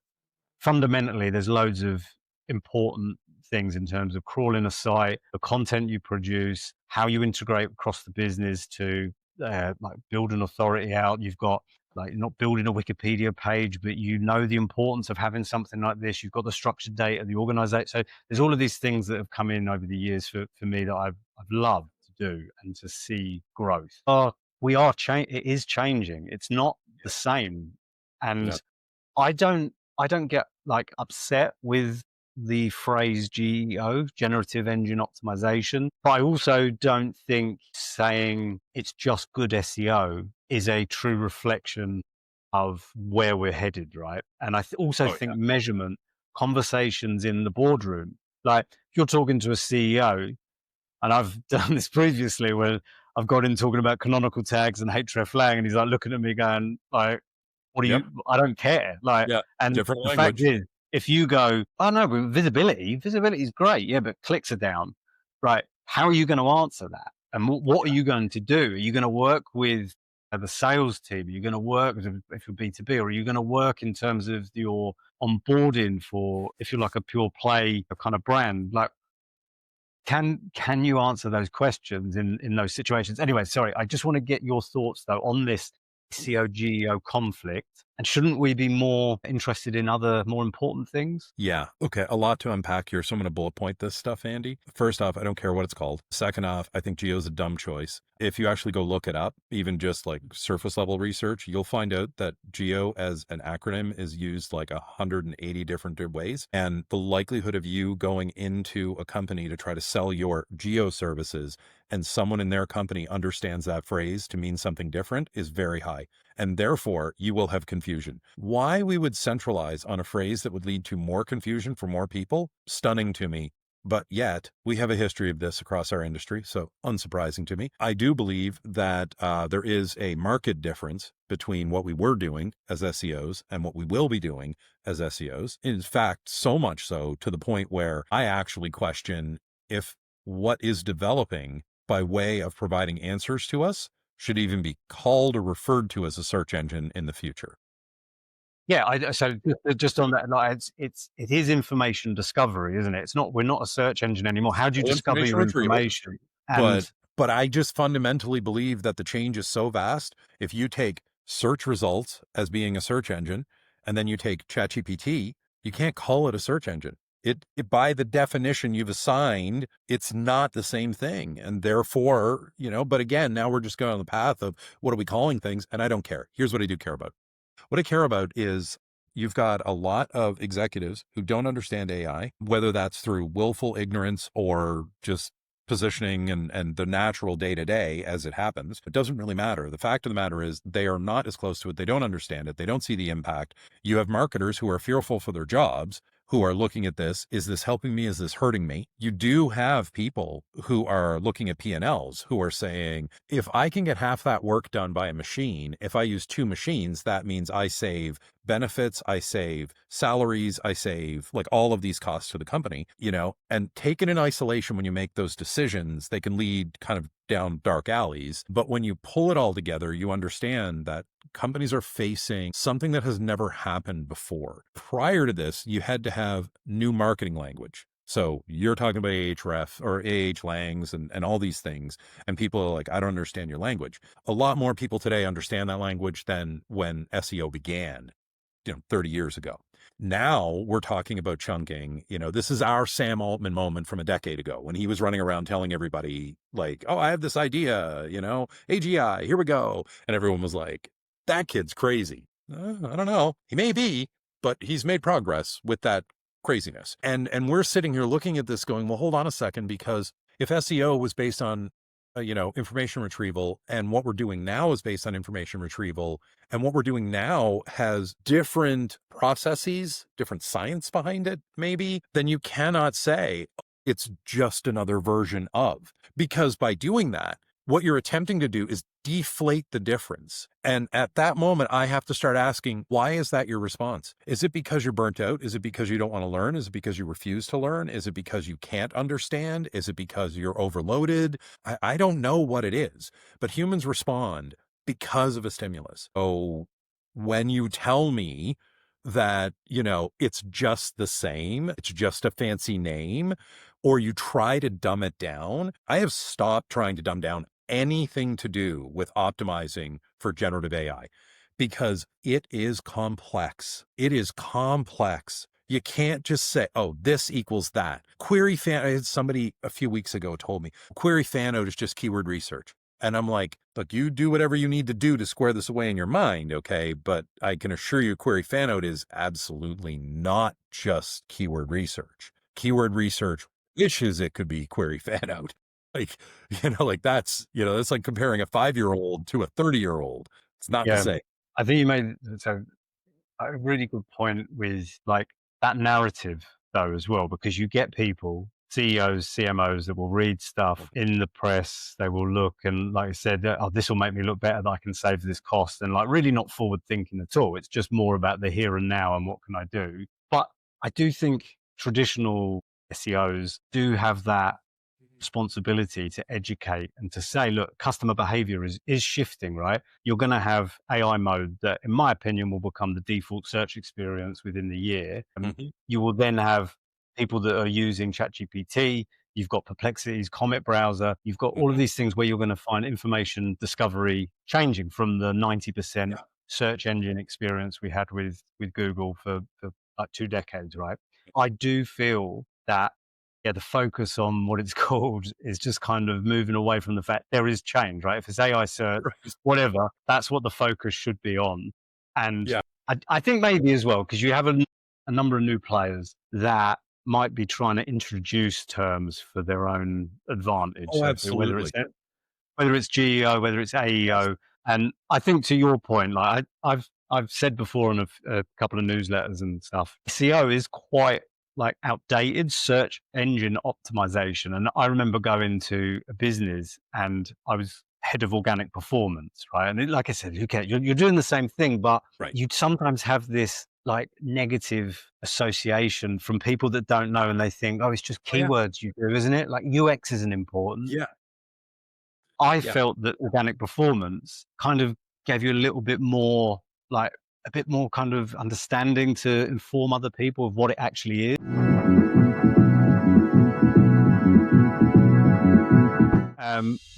fundamentally, there's loads of important things in terms of crawling a site, the content you produce, how you integrate across the business to build an authority out. You've got not building a Wikipedia page, but the importance of having something like this. You've got the structured data, the organization. So there's all of these things that have come in over the years for me that I've loved to do and to see growth. It is changing. It's not the same. And I don't get upset with the phrase GEO, Generative Engine Optimization, but I also don't think saying it's just good SEO is a true reflection of where we're headed, right? And I also think measurement, conversations in the boardroom, like if you're talking to a CEO, and I've done this previously where I've got in talking about canonical tags and hreflang, and he's like looking at me going like, what do you, I don't care. And Different the language. fact is, if you go, oh no, but visibility is great. Yeah, but clicks are down. Right. How are you going to answer that? And what are you going to do? Are you going to work with the sales team? Are you going to work if you're B2B, or are you going to work in terms of your onboarding for, if you're like a pure play kind of brand? Like, can you answer those questions in those situations? Anyway, sorry, I just want to get your thoughts though on this SEO-GEO conflict. And shouldn't we be more interested in other more important things? Yeah. Okay. A lot to unpack here. So I'm going to bullet point this stuff, Andy. First off, I don't care what it's called. Second off, I think GEO is a dumb choice. If you actually go look it up, even just like surface level research, you'll find out that GEO as an acronym is used like 180 different ways. And the likelihood of you going into a company to try to sell your GEO services and someone in their company understands that phrase to mean something different is very high. And therefore, you will have confusion. Why we would centralize on a phrase that would lead to more confusion for more people, stunning to me. But yet, we have a history of this across our industry, so unsurprising to me. I do believe that there is a marked difference between what we were doing as SEOs and what we will be doing as SEOs. In fact, so much so to the point where I actually question if what is developing by way of providing answers to us should even be called or referred to as a search engine in the future. Yeah, so just on that, like it is information discovery, isn't it? It's not we're not a search engine anymore. How do you Well, discover information your retrieval, information? but And I just fundamentally believe that the change is so vast. If you take search results as being a search engine, and then you take ChatGPT, you can't call it a search engine. It by the definition you've assigned, it's not the same thing. And therefore, but again, now we're just going on the path of what are we calling things? And I don't care. Here's what I do care about. What I care about is you've got a lot of executives who don't understand AI, whether that's through willful ignorance or just positioning and the natural day to day as it happens. It doesn't really matter. The fact of the matter is they are not as close to it. They don't understand it. They don't see the impact. You have marketers who are fearful for their jobs, who are looking at this. Is this helping me? Is this hurting me? You do have people who are looking at P&Ls who are saying, if I can get half that work done by a machine, if I use two machines, that means I save benefits, I save salaries, I save like all of these costs to the company, and taken in isolation, when you make those decisions, they can lead kind of down dark alleys. But when you pull it all together, you understand that companies are facing something that has never happened before. Prior to this, you had to have new marketing language. So you're talking about Ahref or Langs and all these things. And people are like, I don't understand your language. A lot more people today understand that language than when SEO began, 30 years ago. Now we're talking about chunking. This is our Sam Altman moment from a decade ago when he was running around telling everybody like, oh, I have this idea, AGI, here we go. And everyone was like, that kid's crazy. I don't know. He may be, but he's made progress with that craziness. And we're sitting here looking at this going, well, hold on a second, because if SEO was based on information retrieval, and what we're doing now is based on information retrieval, and what we're doing now has different processes, different science behind it, maybe, then you cannot say it's just another version of, because by doing that, what you're attempting to do is deflate the difference. And at that moment, I have to start asking, why is that your response? Is it because you're burnt out? Is it because you don't want to learn? Is it because you refuse to learn? Is it because you can't understand? Is it because you're overloaded? I don't know what it is, but humans respond because of a stimulus. So when you tell me that, it's just the same, it's just a fancy name, or you try to dumb it down, I have stopped trying to dumb down anything to do with optimizing for generative AI because it is complex. It is complex. You can't just say, oh, this equals that. Query fan, somebody a few weeks ago told me, query fan out is just keyword research. And I'm like, look, you do whatever you need to do to square this away in your mind, okay? But I can assure you query fan out is absolutely not just keyword research. Keyword research wishes it could be query fan out. Like, that's like comparing a 5-year-old to a 30-year-old. It's not the yeah, same. I think you made a really good point with like that narrative though as well, because you get people, CEOs, CMOs that will read stuff in the press. They will look and, like I said, oh, this will make me look better. That I can save this cost, and like really not forward thinking at all. It's just more about the here and now and what can I do. But I do think traditional SEOs do have that responsibility to educate and to say, look, customer behavior is shifting, right? You're going to have AI mode that, in my opinion, will become the default search experience within the year. And Mhm. you will then have people that are using ChatGPT. You've got Complexities, Comet browser. You've got all of Mhm. these things where you're going to find information discovery changing from the 90% Yeah. search engine experience we had with Google for like 2 decades, right? I do feel that the focus on what it's called is just kind of moving away from the fact there is change, right? If it's AI search, Right. whatever, that's what the focus should be on. And Yeah. I think maybe as well, because you have a number of new players that might be trying to introduce terms for their own advantage. Oh, So absolutely. whether it's GEO, whether it's Yes. AEO. And I think to your point, like I've said before in a couple of newsletters and stuff, SEO is quite like outdated search engine optimization. And I remember going to a business and I was head of organic performance, right? And like I said, who cares? You're doing the same thing, but Right. you'd sometimes have this like negative association from people that don't know and they think, oh, it's just Oh, yeah. keywords you do, isn't it? Like UX isn't important. Yeah. I felt that organic performance kind of gave you a little bit more, like a bit more kind of understanding to inform other people of what it actually is.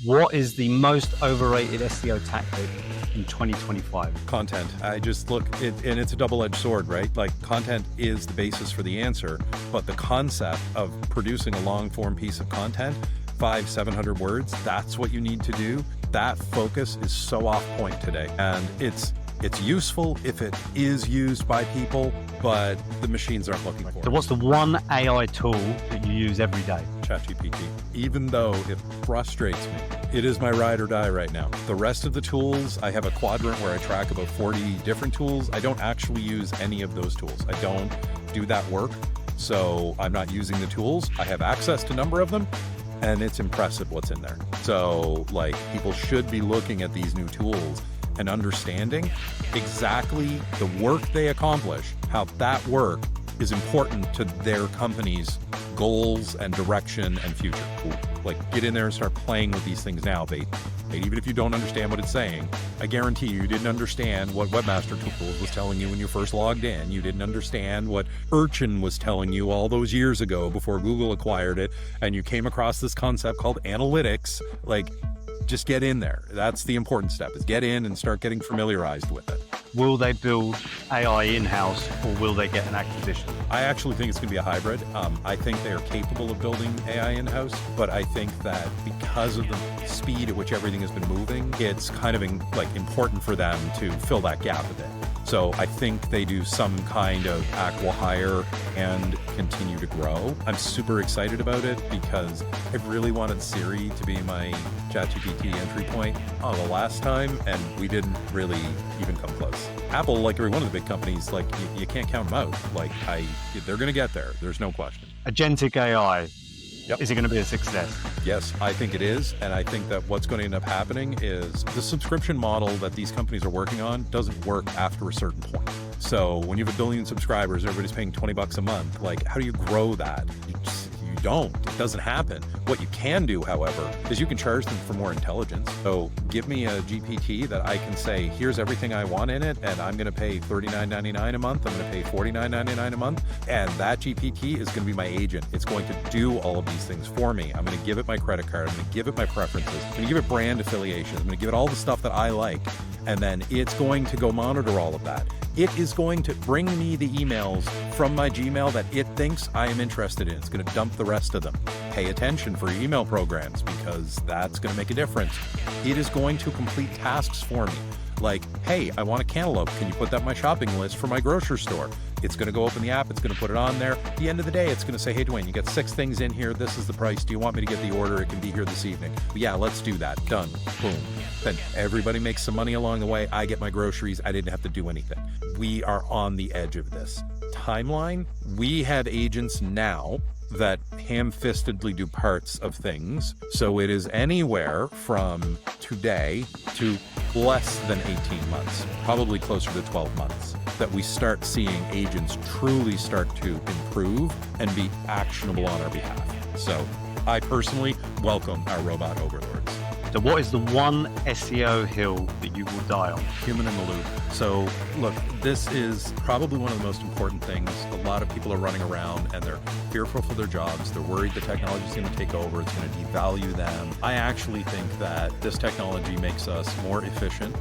What is the most overrated SEO tactic in 2025? Content. I just look, and it's a double-edged sword, right? Like, content is the basis for the answer, but the concept of producing a long-form piece of content, 500-700 words, that's what you need to do. That focus is so off point today, and it's useful if it is used by people, but the machines aren't looking for it. So what's the one AI tool that you use every day? ChatGPT. Even though it frustrates me, it is my ride or die right now. The rest of the tools, I have a quadrant where I track about 40 different tools. I don't actually use any of those tools. I don't do that work, so I'm not using the tools. I have access to a number of them, and it's impressive what's in there. So, like, people should be looking at these new tools and understanding exactly the work they accomplish, how that work is important to their company's goals and direction and future. Like, get in there and start playing with these things now. Even if you don't understand what it's saying, I guarantee you didn't understand what Webmaster Tools was telling you when you first logged in. You didn't understand what Urchin was telling you all those years ago before Google acquired it, and you came across this concept called analytics. Like, just get in there. That's the important step, is get in and start getting familiarized with it. Will they build AI in-house, or will they get an acquisition? I actually think it's going to be a hybrid. I think they are capable of building AI in-house, but I think that because of the speed at which everything has been moving, it's kind of important for them to fill that gap a bit. So I think they do some kind of acqui-hire and continue to grow. I'm super excited about it because I really wanted Siri to be my ChatGPT entry point the last time, and we didn't really even come close. Apple, like every one of the big companies, like you can't count them out. Like they're going to get there. There's no question. Agentic AI. Yep. Is it going to be a success? Yes, I think it is. And I think that what's going to end up happening is the subscription model that these companies are working on doesn't work after a certain point. So when you have 1 billion subscribers, everybody's paying $20 a month. Like, how do you grow that? You don't. It doesn't happen. What you can do, however, is you can charge them for more intelligence. So give me a GPT that I can say, here's everything I want in it, and I'm going to pay $39.99 a month. I'm going to pay $49.99 a month. And that GPT is going to be my agent. It's going to do all of these things for me. I'm going to give it my credit card. I'm going to give it my preferences. I'm going to give it brand affiliations. I'm going to give it all the stuff that I like. And then it's going to go monitor all of that. It is going to bring me the emails from my Gmail that it thinks I am interested in. It's going to dump the rest of them. Pay attention for your email programs, because that's going to make a difference. It is going to complete tasks for me. Like, hey, I want a cantaloupe. Can you put that in my shopping list for my grocery store? It's going to go open the app. It's going to put it on there. At the end of the day, it's going to say, hey, Dwayne, you got 6 things in here. This is the price. Do you want me to get the order? It can be here this evening. Yeah, let's do that. Done. Boom. Then everybody makes some money along the way. I get my groceries. I didn't have to do anything. We are on the edge of this timeline. We have agents now that ham-fistedly do parts of things. So it is anywhere from today to less than 18 months, probably closer to 12 months, that we start seeing agents truly start to improve and be actionable on our behalf. So I personally welcome our robot overlords. So what is the one SEO hill that you will die on? Human in the loop. So look, this is probably one of the most important things. A lot of people are running around and they're fearful for their jobs. They're worried the technology is going to take over. It's going to devalue them. I actually think that this technology makes us more efficient,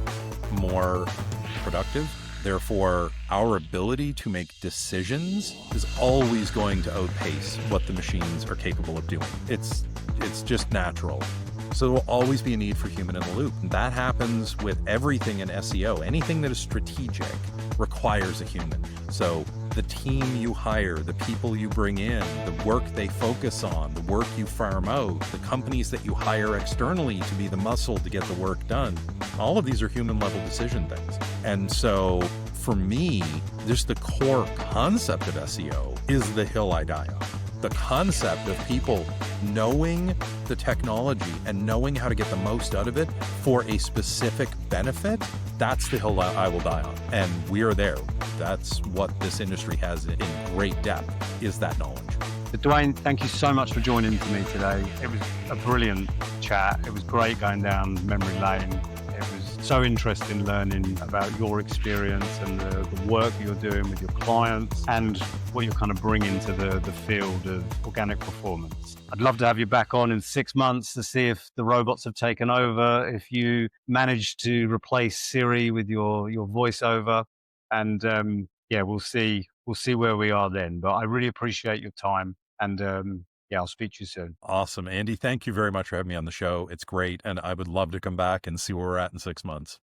more productive. Therefore, our ability to make decisions is always going to outpace what the machines are capable of doing. It's just natural. So there will always be a need for human in the loop. And that happens with everything in SEO. Anything that is strategic requires a human. So the team you hire, the people you bring in, the work they focus on, the work you farm out, the companies that you hire externally to be the muscle to get the work done, all of these are human level decision things. And so for me, just the core concept of SEO is the hill I die on. The concept of people knowing the technology and knowing how to get the most out of it for a specific benefit, that's the hill I will die on. And we are there. That's what this industry has in great depth, is that knowledge. But Dwayne, thank you so much for joining me today. It was a brilliant chat. It was great going down memory lane. It was so interesting learning about your experience and the work you're doing with your clients and what you're kind of bringing to the field of organic performance. I'd love to have you back on in 6 months to see if the robots have taken over, if you manage to replace Siri with your voiceover, and yeah, we'll see where we are then. But I really appreciate your time, and yeah, I'll speak to you soon. Awesome. Andy, thank you very much for having me on the show. It's great. And I would love to come back and see where we're at in 6 months.